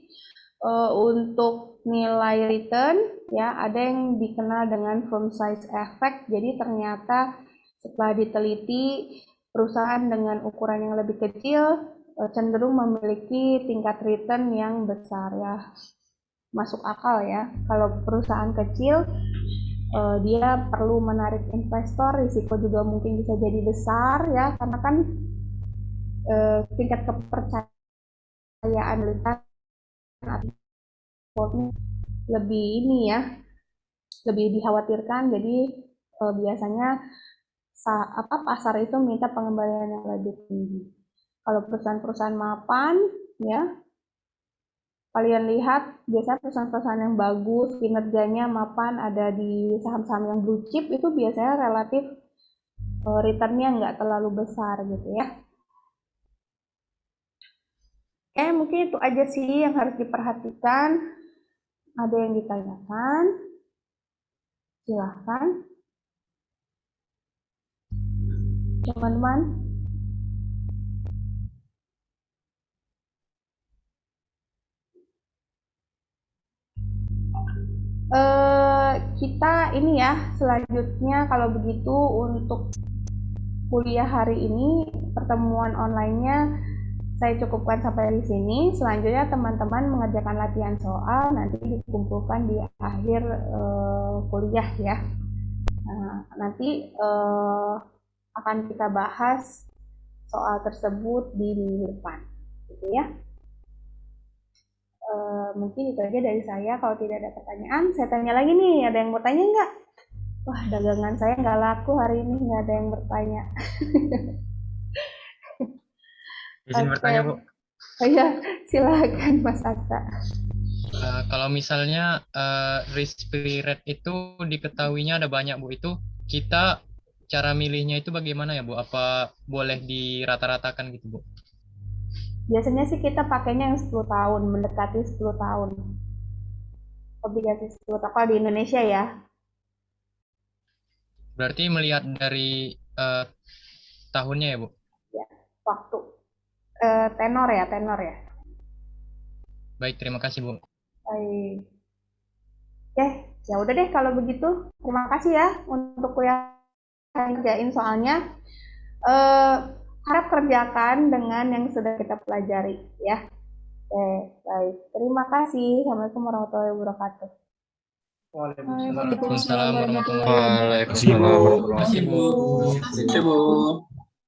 untuk nilai return ya, ada yang dikenal dengan firm size effect. Jadi ternyata setelah diteliti, perusahaan dengan ukuran yang lebih kecil cenderung memiliki tingkat return yang besar ya. Masuk akal ya. Kalau perusahaan kecil dia perlu menarik investor, risiko juga mungkin bisa jadi besar ya, karena kan tingkat kepercayaan lebih ini ya, lebih dikhawatirkan. Jadi biasanya pasar itu minta pengembalian yang lebih tinggi. Kalau perusahaan-perusahaan mapan ya, kalian lihat biasanya perusahaan-perusahaan yang bagus kinerjanya mapan ada di saham-saham yang blue chip itu biasanya relatif returnnya nggak terlalu besar gitu ya. Mungkin itu aja sih yang harus diperhatikan. Ada yang ditanyakan? Silahkan. Teman-teman. Kita ini ya, selanjutnya kalau begitu untuk kuliah hari ini, pertemuan online-nya saya cukupkan sampai di sini. Selanjutnya teman-teman mengerjakan latihan soal, nanti dikumpulkan di akhir kuliah ya. Nah, nanti akan kita bahas soal tersebut di minggu depan, gitu ya. Mungkin itu aja dari saya. Kalau tidak ada pertanyaan, saya tanya lagi nih. Ada yang mau tanya nggak? Wah, dagangan saya nggak laku hari ini, nggak ada yang bertanya. Izin bertanya, Bu. Ya, silakan Mas Aksa. Kalau misalnya risk free rate itu diketahuinya ada banyak, Bu. Itu kita cara milihnya itu bagaimana ya, Bu? Apa boleh dirata-ratakan gitu, Bu? Biasanya sih kita pakainya yang 10 tahun, mendekati 10 tahun. Obligasi 10 tahun kalau di Indonesia ya. Berarti melihat dari tahunnya ya, Bu? Ya, waktu. Tenor ya. Baik, terima kasih, Bu. Baik. Ya udah deh kalau begitu. Terima kasih ya untuk kuliah kerjain soalnya. Harap kerjakan dengan yang sudah kita pelajari ya. Baik. Terima kasih. Assalamualaikum warahmatullahi wabarakatuh. Waalaikumsalam warahmatullahi Waalaikumsalam warahmatullahi wabarakatuh. wabarakatuh. Terima kasih, Bu.